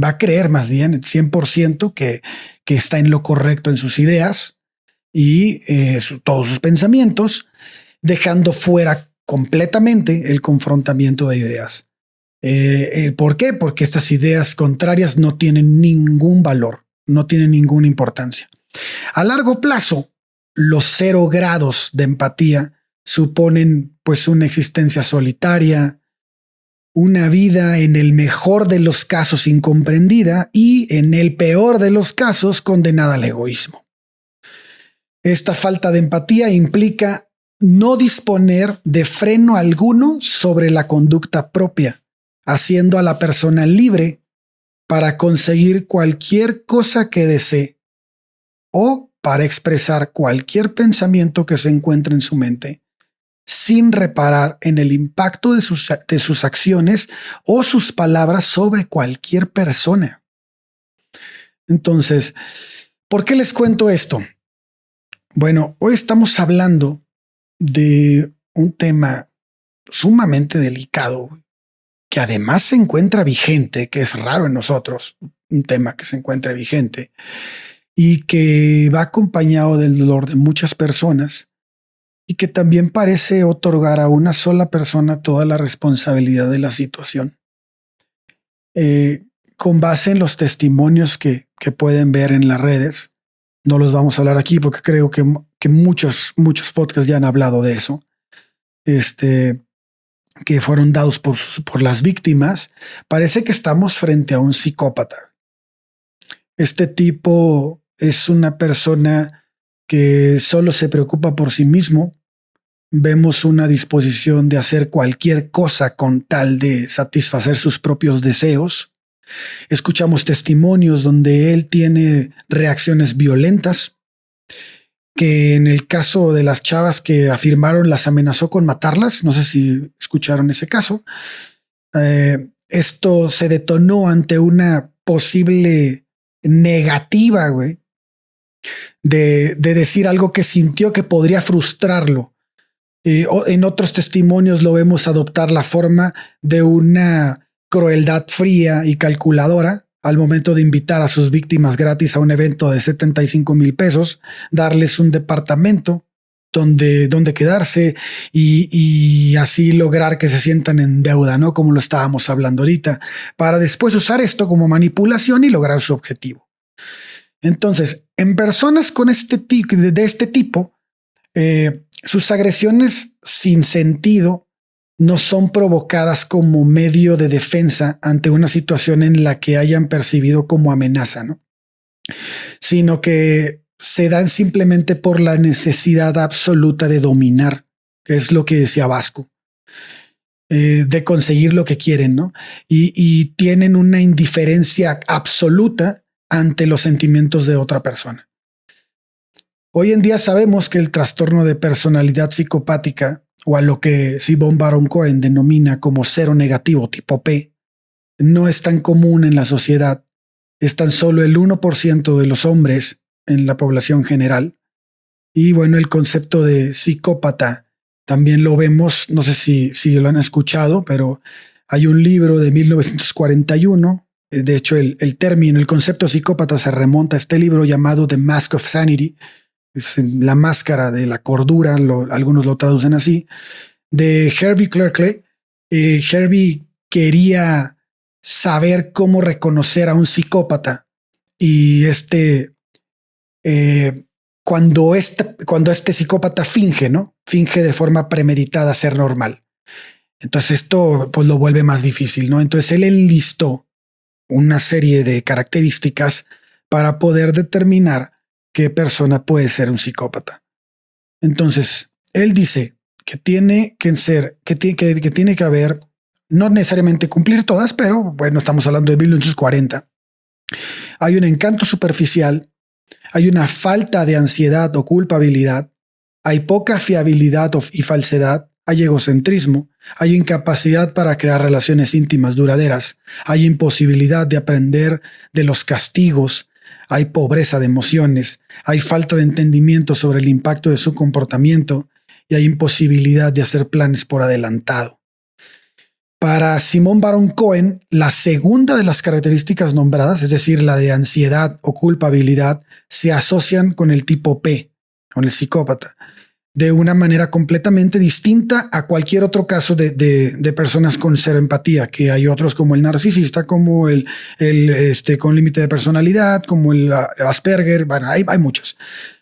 va a creer más bien 100% que está en lo correcto en sus ideas y todos sus pensamientos, dejando fuera completamente el confrontamiento de ideas. ¿Por qué? Porque estas ideas contrarias no tienen ningún valor, no tienen ninguna importancia. A largo plazo, los 0 grados de empatía suponen pues una existencia solitaria, una vida en el mejor de los casos incomprendida y en el peor de los casos condenada al egoísmo. Esta falta de empatía implica no disponer de freno alguno sobre la conducta propia, haciendo a la persona libre para conseguir cualquier cosa que desee o para expresar cualquier pensamiento que se encuentre en su mente, sin reparar en el impacto de sus acciones o sus palabras sobre cualquier persona. Entonces, ¿por qué les cuento esto? Bueno, hoy estamos hablando de un tema sumamente delicado, que además se encuentra vigente, que es raro en nosotros, un tema que se encuentra vigente y que va acompañado del dolor de muchas personas y que también parece otorgar a una sola persona toda la responsabilidad de la situación. Con base en los testimonios que pueden ver en las redes, no los vamos a hablar aquí porque creo que muchos podcasts ya han hablado de eso, que fueron dados por las víctimas. Parece que estamos frente a un psicópata. Este tipo es una persona que solo se preocupa por sí mismo. Vemos una disposición de hacer cualquier cosa con tal de satisfacer sus propios deseos. Escuchamos testimonios donde él tiene reacciones violentas, que en el caso de las chavas que afirmaron las amenazó con matarlas. No sé si escucharon ese caso. Esto se detonó ante una posible negativa, güey, de decir algo que sintió que podría frustrarlo. En otros testimonios lo vemos adoptar la forma de una crueldad fría y calculadora al momento de invitar a sus víctimas gratis a un evento de 75,000 pesos, darles un departamento donde quedarse y así lograr que se sientan en deuda, ¿no? Como lo estábamos hablando ahorita, para después usar esto como manipulación y lograr su objetivo. Entonces, en personas con de este tipo, sus agresiones sin sentido no son provocadas como medio de defensa ante una situación en la que hayan percibido como amenaza, ¿no? Sino que se dan simplemente por la necesidad absoluta de dominar, que es lo que decía Vasco, de conseguir lo que quieren, ¿no? Y tienen una indiferencia absoluta ante los sentimientos de otra persona. Hoy en día sabemos que el trastorno de personalidad psicopática, o a lo que Simon Baron Cohen denomina como cero negativo tipo P, no es tan común en la sociedad. Es tan solo el 1% de los hombres en la población general. Y bueno, el concepto de psicópata también lo vemos, no sé si lo han escuchado, pero hay un libro de 1941. De hecho, el término, el concepto psicópata se remonta a este libro llamado The Mask of Sanity. Es la máscara de la cordura, algunos lo traducen así, de Herbie Clerkley. Herbie quería saber cómo reconocer a un psicópata y cuando este psicópata finge, ¿no? Finge de forma premeditada ser normal. Entonces esto pues lo vuelve más difícil, ¿no? Entonces él enlistó una serie de características para poder determinar qué persona puede ser un psicópata. Entonces, él dice que tiene que haber, no necesariamente cumplir todas, pero bueno, estamos hablando de 1940. Hay un encanto superficial, hay una falta de ansiedad o culpabilidad, hay poca fiabilidad y falsedad, hay egocentrismo, Hay incapacidad para crear relaciones íntimas duraderas. Hay imposibilidad de aprender de los castigos. Hay pobreza de emociones. Hay falta de entendimiento sobre el impacto de su comportamiento y hay imposibilidad de hacer planes por adelantado. Para Simón Baron Cohen, la segunda de las características nombradas, es decir, la de ansiedad o culpabilidad, se asocian con el tipo P, con el psicópata, de una manera completamente distinta a cualquier otro caso de personas con cero empatía, que hay otros como el narcisista, como el con límite de personalidad, como el Asperger, bueno, hay muchos.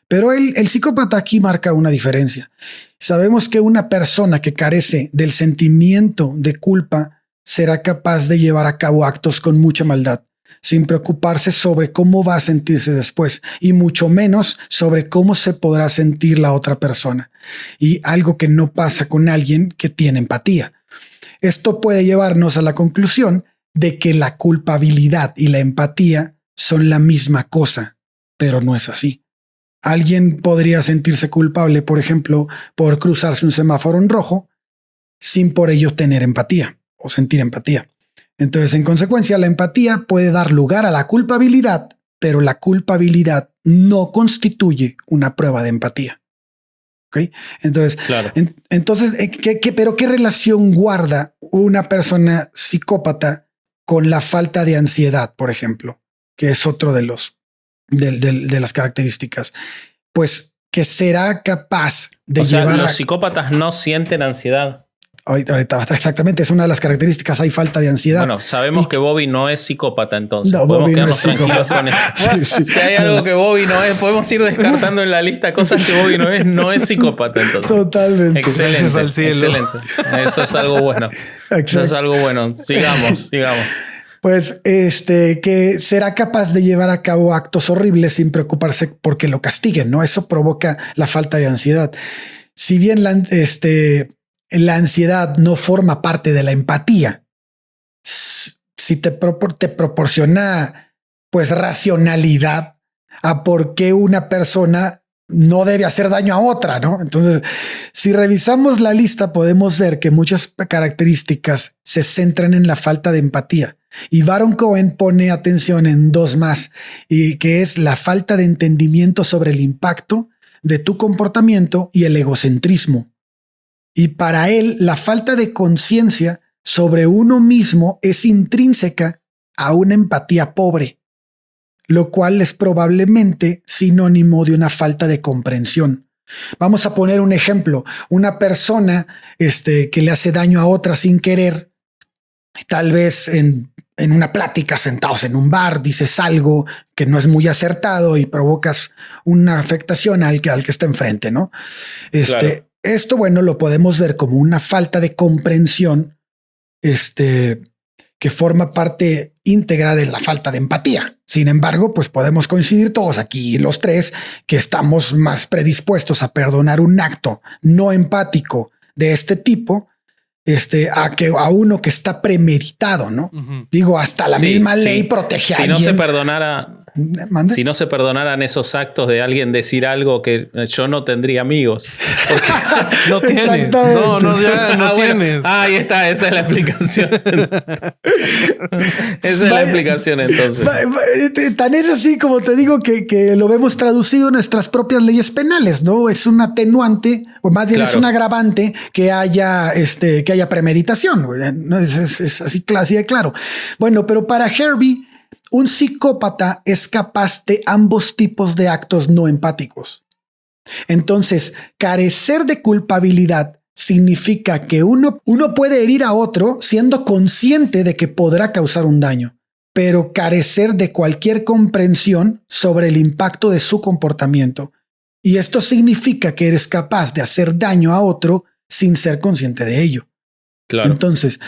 Pero el psicópata aquí marca una diferencia. Sabemos que una persona que carece del sentimiento de culpa será capaz de llevar a cabo actos con mucha maldad, sin preocuparse sobre cómo va a sentirse después y mucho menos sobre cómo se podrá sentir la otra persona. Y algo que no pasa con alguien que tiene empatía. Esto puede llevarnos a la conclusión de que la culpabilidad y la empatía son la misma cosa, pero no es así. Alguien podría sentirse culpable, por ejemplo, por cruzarse un semáforo en rojo sin por ello tener empatía o sentir empatía. Entonces, en consecuencia, la empatía puede dar lugar a la culpabilidad, pero la culpabilidad no constituye una prueba de empatía. ¿Ok? Entonces, Claro. ¿pero qué relación guarda una persona psicópata con la falta de ansiedad, por ejemplo? Que es otro de las características. Pues que será capaz de llevar los psicópatas no sienten ansiedad. Ahorita, exactamente, es una de las características. Hay falta de ansiedad. Bueno, sabemos que Bobby no es psicópata, entonces. No, podemos Bobby no quedarnos es tranquilos psicópata. con eso. Sí. Si hay algo que Bobby no es, podemos ir descartando en la lista cosas que Bobby no es psicópata, entonces. Totalmente. Excelente, Gracias al cielo. excelente. Eso es algo bueno. Eso es algo bueno. Sigamos. Pues que será capaz de llevar a cabo actos horribles sin preocuparse porque lo castiguen, ¿no? Eso provoca la falta de ansiedad. Si bien la ansiedad no forma parte de la empatía, si te proporciona pues racionalidad a por qué una persona no debe hacer daño a otra, ¿no? Entonces, si revisamos la lista, podemos ver que muchas características se centran en la falta de empatía. Y Baron Cohen pone atención en dos más, y que es la falta de entendimiento sobre el impacto de tu comportamiento y el egocentrismo. Y para él, la falta de conciencia sobre uno mismo es intrínseca a una empatía pobre, lo cual es probablemente sinónimo de una falta de comprensión. Vamos a poner un ejemplo. Una persona que le hace daño a otra sin querer, tal vez en una plática, sentados en un bar, dices algo que no es muy acertado y provocas una afectación al que está enfrente, ¿no? Claro. Esto, bueno, lo podemos ver como una falta de comprensión, que forma parte íntegra de la falta de empatía. Sin embargo, pues podemos coincidir todos aquí, los tres, que estamos más predispuestos a perdonar un acto no empático de este tipo, a uno que está premeditado, ¿no? Ujú. Digo, hasta la misma ley protege a Si alguien. ¿Mande? Si no se perdonaran esos actos de alguien decir algo que yo no tendría amigos. No tienes. Exactamente. No Bueno, tienes. ahí está, esa es la explicación. Esa es la explicación entonces. Tan es así como te digo que lo vemos traducido en nuestras propias leyes penales, ¿no? Es un atenuante, o más bien Claro. es un agravante que haya premeditación. ¿No? Es así de claro. Bueno, pero para Herbie, un psicópata es capaz de ambos tipos de actos no empáticos. Entonces, carecer de culpabilidad significa que uno puede herir a otro siendo consciente de que podrá causar un daño, pero carecer de cualquier comprensión sobre el impacto de su comportamiento. Y esto significa que eres capaz de hacer daño a otro sin ser consciente de ello. Claro. Entonces,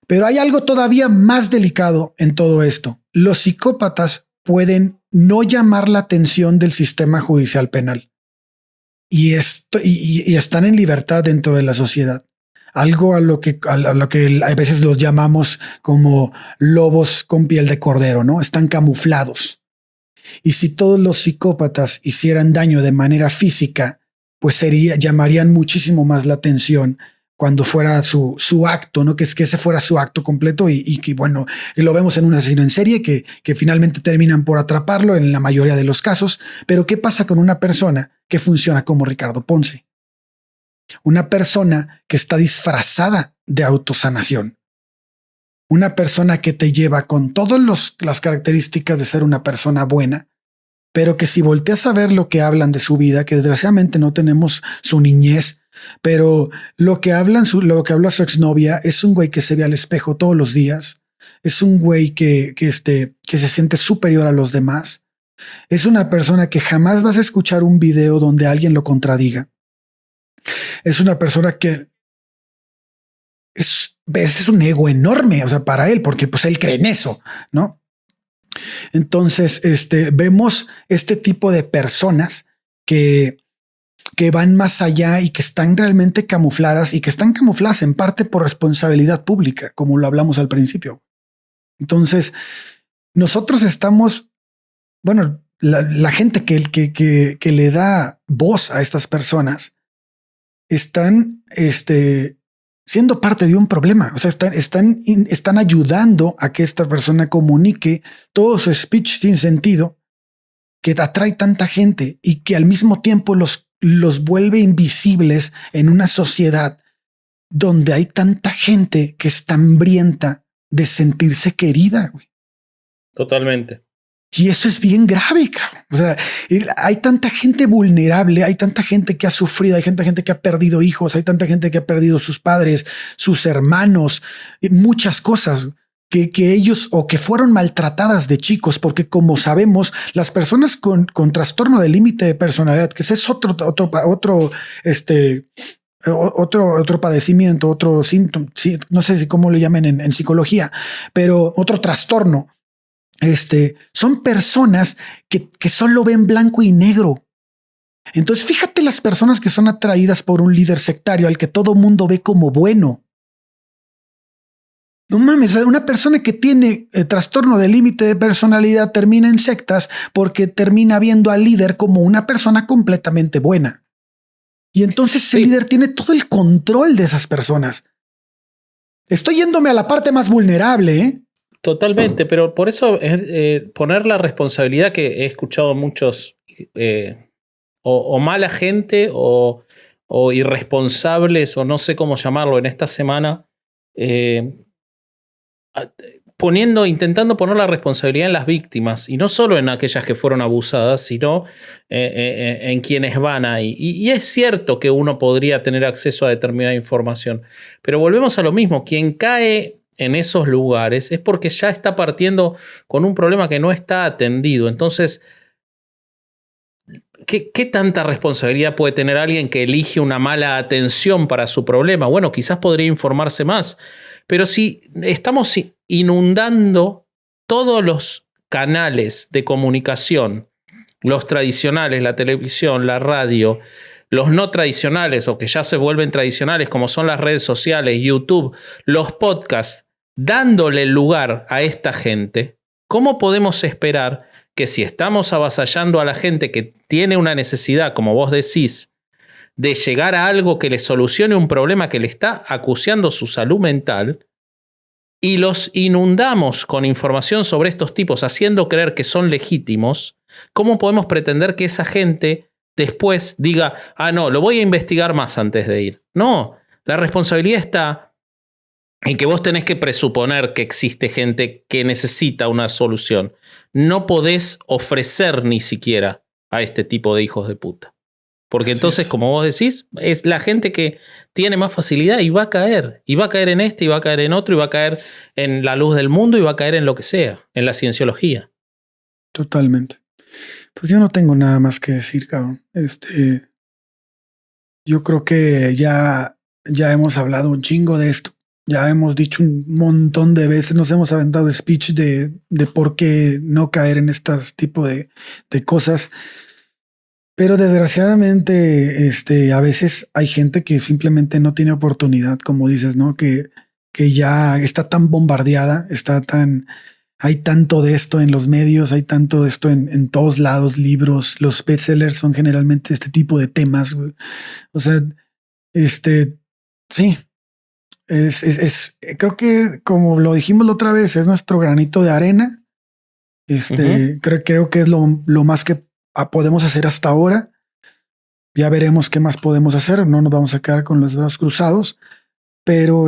pero hay algo todavía más delicado en todo esto. Los psicópatas pueden no llamar la atención del sistema judicial penal y están en libertad dentro de la sociedad. Algo a lo que a veces los llamamos como lobos con piel de cordero, ¿no? Están camuflados. Y si todos los psicópatas hicieran daño de manera física, pues llamarían muchísimo más la atención cuando fuera su acto, ¿no? Que ese fuera su acto completo y que, bueno, y lo vemos en un asesino en serie que finalmente terminan por atraparlo en la mayoría de los casos. Pero ¿qué pasa con una persona que funciona como Ricardo Ponce? Una persona que está disfrazada de autosanación. Una persona que te lleva con todas las características de ser una persona buena, pero que si volteas a ver lo que hablan de su vida, que desgraciadamente no tenemos su niñez, pero lo que habla su exnovia es un güey que se ve al espejo todos los días, es un güey que se siente superior a los demás, es una persona que jamás vas a escuchar un video donde alguien lo contradiga, es una persona que es un ego enorme, o sea, para él, porque pues él cree en eso, ¿no? Entonces, vemos este tipo de personas que van más allá y que están realmente camufladas y que están camufladas en parte por responsabilidad pública, como lo hablamos al principio. Entonces, nosotros estamos, bueno, la gente que le da voz a estas personas están, siendo parte de un problema. O sea, están ayudando a que esta persona comunique todo su speech sin sentido, que atrae tanta gente y que al mismo tiempo los vuelve invisibles en una sociedad donde hay tanta gente que está hambrienta de sentirse querida. Güey. Totalmente. Y eso es bien grave, cabrón. O sea, hay tanta gente vulnerable, hay tanta gente que ha sufrido, hay tanta gente que ha perdido hijos, hay tanta gente que ha perdido sus padres, sus hermanos, muchas cosas que ellos o que fueron maltratadas de chicos, porque como sabemos, las personas con trastorno de límite de personalidad, que ese es otro padecimiento, otro síntoma, no sé si cómo le llaman en psicología, pero otro trastorno. Son personas que solo ven blanco y negro. Entonces, fíjate las personas que son atraídas por un líder sectario al que todo mundo ve como bueno. No mames, una persona que tiene trastorno de límite de personalidad termina en sectas porque termina viendo al líder como una persona completamente buena. Y entonces el líder tiene todo el control de esas personas. Estoy yéndome a la parte más vulnerable, ¿eh? Totalmente, pero por eso poner la responsabilidad que he escuchado muchos o mala gente o irresponsables o no sé cómo llamarlo en esta semana, intentando poner la responsabilidad en las víctimas y no solo en aquellas que fueron abusadas, sino en quienes van ahí. Y es cierto que uno podría tener acceso a determinada información, pero volvemos a lo mismo, quien cae en esos lugares es porque ya está partiendo con un problema que no está atendido. Entonces, ¿qué tanta responsabilidad puede tener alguien que elige una mala atención para su problema? Bueno, quizás podría informarse más, pero si estamos inundando todos los canales de comunicación, los tradicionales, la televisión, la radio, los no tradicionales o que ya se vuelven tradicionales como son las redes sociales, YouTube, los podcasts, dándole lugar a esta gente, ¿cómo podemos esperar que si estamos avasallando a la gente que tiene una necesidad, como vos decís, de llegar a algo que le solucione un problema que le está acuciando su salud mental, y los inundamos con información sobre estos tipos haciendo creer que son legítimos, ¿cómo podemos pretender que esa gente después diga, no, lo voy a investigar más antes de ir? No, la responsabilidad está en que vos tenés que presuponer que existe gente que necesita una solución. No podés ofrecer ni siquiera a este tipo de hijos de puta. Porque así entonces, como vos decís, es la gente que tiene más facilidad y va a caer. Y va a caer en y va a caer en otro, y va a caer en la luz del mundo, y va a caer en lo que sea, en la cienciología. Totalmente. Pues yo no tengo nada más que decir, cabrón. Yo creo que ya hemos hablado un chingo de esto. Ya hemos dicho un montón de veces, nos hemos aventado speech de por qué no caer en este tipo de cosas. Pero desgraciadamente, a veces hay gente que simplemente no tiene oportunidad, como dices, ¿no? Que ya está tan bombardeada, hay tanto de esto en los medios, hay tanto de esto en todos lados, libros, los bestsellers son generalmente este tipo de temas, güey. O sea, Sí, creo que como lo dijimos la otra vez, es nuestro granito de arena. Creo que es lo más que podemos hacer hasta ahora. Ya veremos qué más podemos hacer. No nos vamos a quedar con los brazos cruzados, pero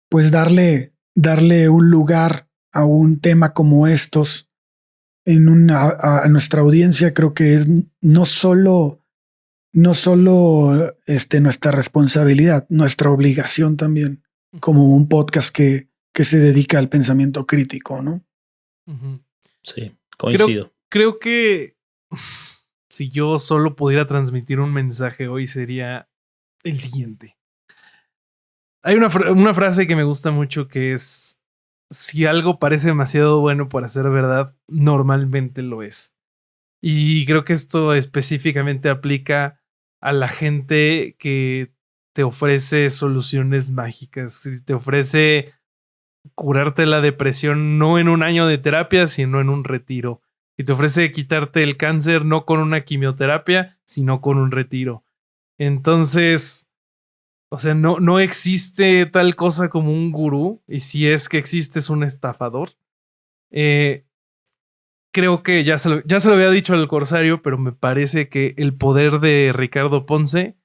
pues darle un lugar a un tema como estos a nuestra audiencia, creo que es no solo nuestra responsabilidad, nuestra obligación también, como un podcast que se dedica al pensamiento crítico, ¿no? Ujú. Sí, coincido. Creo que si yo solo pudiera transmitir un mensaje hoy sería el siguiente. Hay una frase que me gusta mucho que es: si algo parece demasiado bueno para ser verdad, normalmente lo es. Y creo que esto específicamente aplica a la gente que te ofrece soluciones mágicas, si te ofrece curarte la depresión no en un año de terapia, sino en un retiro. Y te ofrece quitarte el cáncer no con una quimioterapia, sino con un retiro. Entonces, o sea, no existe tal cosa como un gurú. Y si es que existe, es un estafador. Creo que ya se lo había dicho al Corsario, pero me parece que el poder de Ricardo Ponce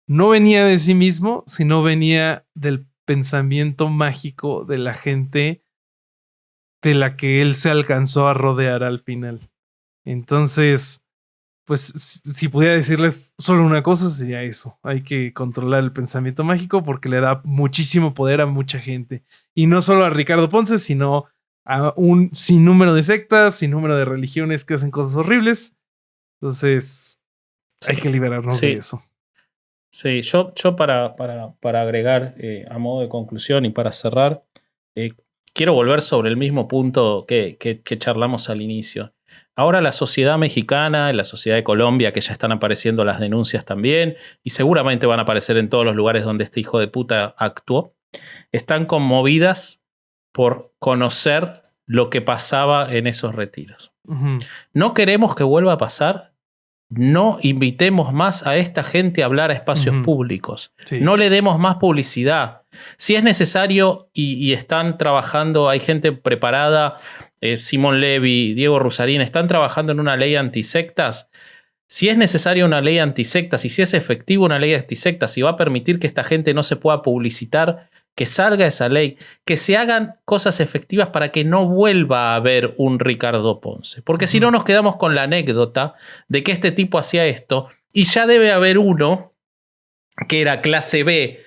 no venía de sí mismo, sino venía del pensamiento mágico de la gente de la que él se alcanzó a rodear al final. Entonces, pues si pudiera decirles solo una cosa, sería eso. Hay que controlar el pensamiento mágico porque le da muchísimo poder a mucha gente. Y no solo a Ricardo Ponce, sino a un sinnúmero de sectas, sinnúmero de religiones que hacen cosas horribles. Entonces, hay que liberarnos de eso. Sí, yo para agregar a modo de conclusión y para cerrar, quiero volver sobre el mismo punto que charlamos al inicio. Ahora la sociedad mexicana, la sociedad de Colombia, que ya están apareciendo las denuncias también, y seguramente van a aparecer en todos los lugares donde este hijo de puta actuó, están conmovidas por conocer lo que pasaba en esos retiros. Uh-huh. No queremos que vuelva a pasar. No invitemos más a esta gente a hablar a espacios públicos. Sí. No le demos más publicidad. Si es necesario y están trabajando, hay gente preparada, Simón Levy, Diego Rusarín, están trabajando en una ley antisectas. Si es necesaria una ley antisectas y si es efectiva una ley antisectas y va a permitir que esta gente no se pueda publicitar, que salga esa ley, que se hagan cosas efectivas para que no vuelva a haber un Ricardo Ponce. Porque si no nos quedamos con la anécdota de que este tipo hacía esto y ya debe haber uno que era clase B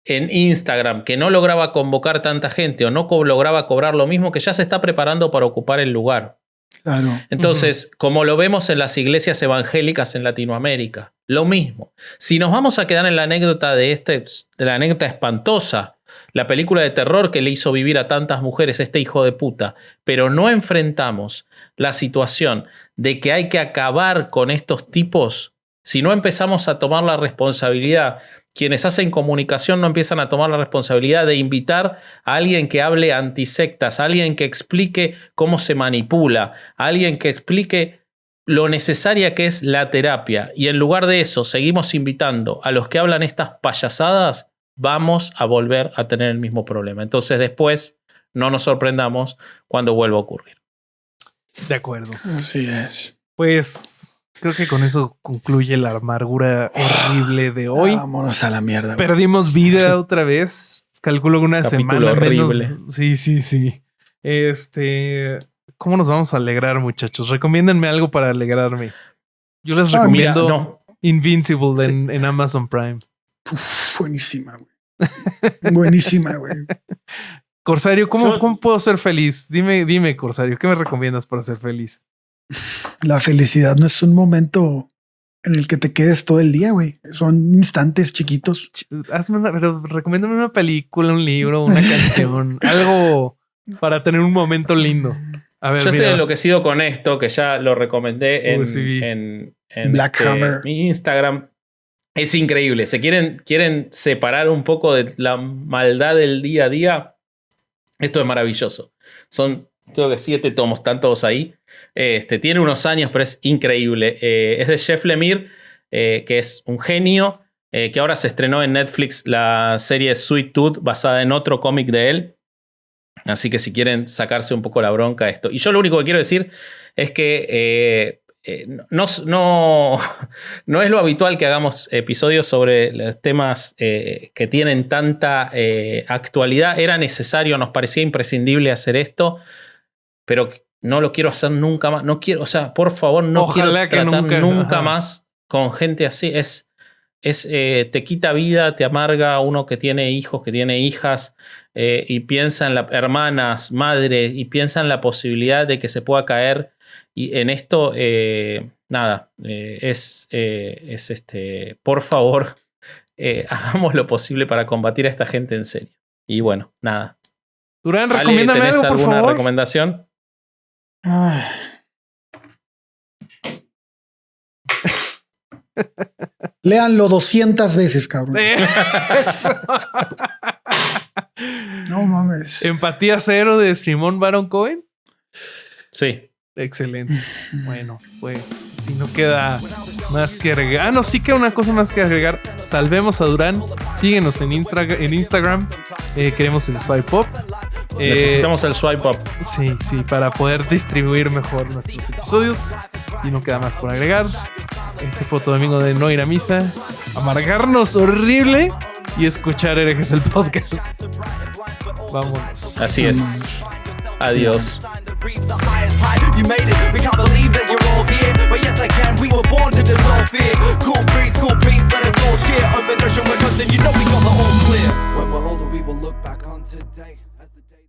en Instagram, que no lograba convocar tanta gente o no lograba cobrar lo mismo, que ya se está preparando para ocupar el lugar. Claro. Entonces, como lo vemos en las iglesias evangélicas en Latinoamérica, lo mismo. Si nos vamos a quedar en la anécdota de la anécdota espantosa, la película de terror que le hizo vivir a tantas mujeres este hijo de puta, pero no enfrentamos la situación de que hay que acabar con estos tipos, si no empezamos a tomar la responsabilidad, quienes hacen comunicación no empiezan a tomar la responsabilidad de invitar a alguien que hable antisectas, a alguien que explique cómo se manipula, a alguien que explique lo necesaria que es la terapia, y en lugar de eso seguimos invitando a los que hablan estas payasadas, vamos a volver a tener el mismo problema. Entonces después no nos sorprendamos cuando vuelva a ocurrir. De acuerdo. Así es. Pues creo que con eso concluye la amargura horrible de hoy. Vámonos a la mierda. Perdimos vida otra vez. Calculo que una Capítulo semana horrible. menos. Sí. ¿Cómo nos vamos a alegrar, muchachos? Recomiéndenme algo para alegrarme. Yo les recomiendo Invincible en Amazon Prime. Uf, buenísima, güey. Buenísima, güey. Corsario, ¿cómo puedo ser feliz? Dime, Corsario, ¿qué me recomiendas para ser feliz? La felicidad no es un momento en el que te quedes todo el día, güey. Son instantes chiquitos. Pero recomiéndame una película, un libro, una canción, algo para tener un momento lindo. A ver, yo estoy enloquecido con esto, que ya lo recomendé en Black Hammer. Mi Instagram. Es increíble. ¿Se quieren separar un poco de la maldad del día a día? Esto es maravilloso. Son, creo que 7 tomos, están todos ahí. Tiene unos años, pero es increíble. Es de Jeff Lemire, que es un genio. que ahora se estrenó en Netflix la serie Sweet Tooth, basada en otro cómic de él. Así que si quieren sacarse un poco la bronca esto. Y yo lo único que quiero decir es que no es lo habitual que hagamos episodios sobre los temas que tienen tanta actualidad. Era necesario, nos parecía imprescindible hacer esto, pero no lo quiero hacer nunca más. No quiero, o sea, por favor, no Ojalá quiero tratar que nunca más con gente así. Te quita vida, te amarga uno que tiene hijos, que tiene hijas, y piensa en las hermanas, madres, y piensa en la posibilidad de que se pueda caer. Y en esto, por favor, hagamos lo posible para combatir a esta gente en serio. Y bueno, nada. Durán, Ale, recomiéndame ¿tenés algo, por alguna favor. recomendación? Ay. Léanlo 200 veces, cabrón. No mames. Empatía cero de Simón Baron Cohen. Sí. Excelente. Bueno, pues si no queda más que agregar. No, sí queda una cosa más que agregar. Salvemos a Durán. Síguenos en Instagram. Queremos el swipe up. Necesitamos el swipe up. Sí, para poder distribuir mejor nuestros episodios. Y no queda más por agregar. Este fue tu amigo de No Ir a Misa. Amargarnos horrible y escuchar Herejes el podcast. Vámonos. Así es. Adiós. You made it, we can't believe that you're all here. But yes, I can, we were born to dissolve fear. Cool breeze, let us all cheer. Open ocean windows, and you know we got the all clear. When we're older, we will look back on today as the day.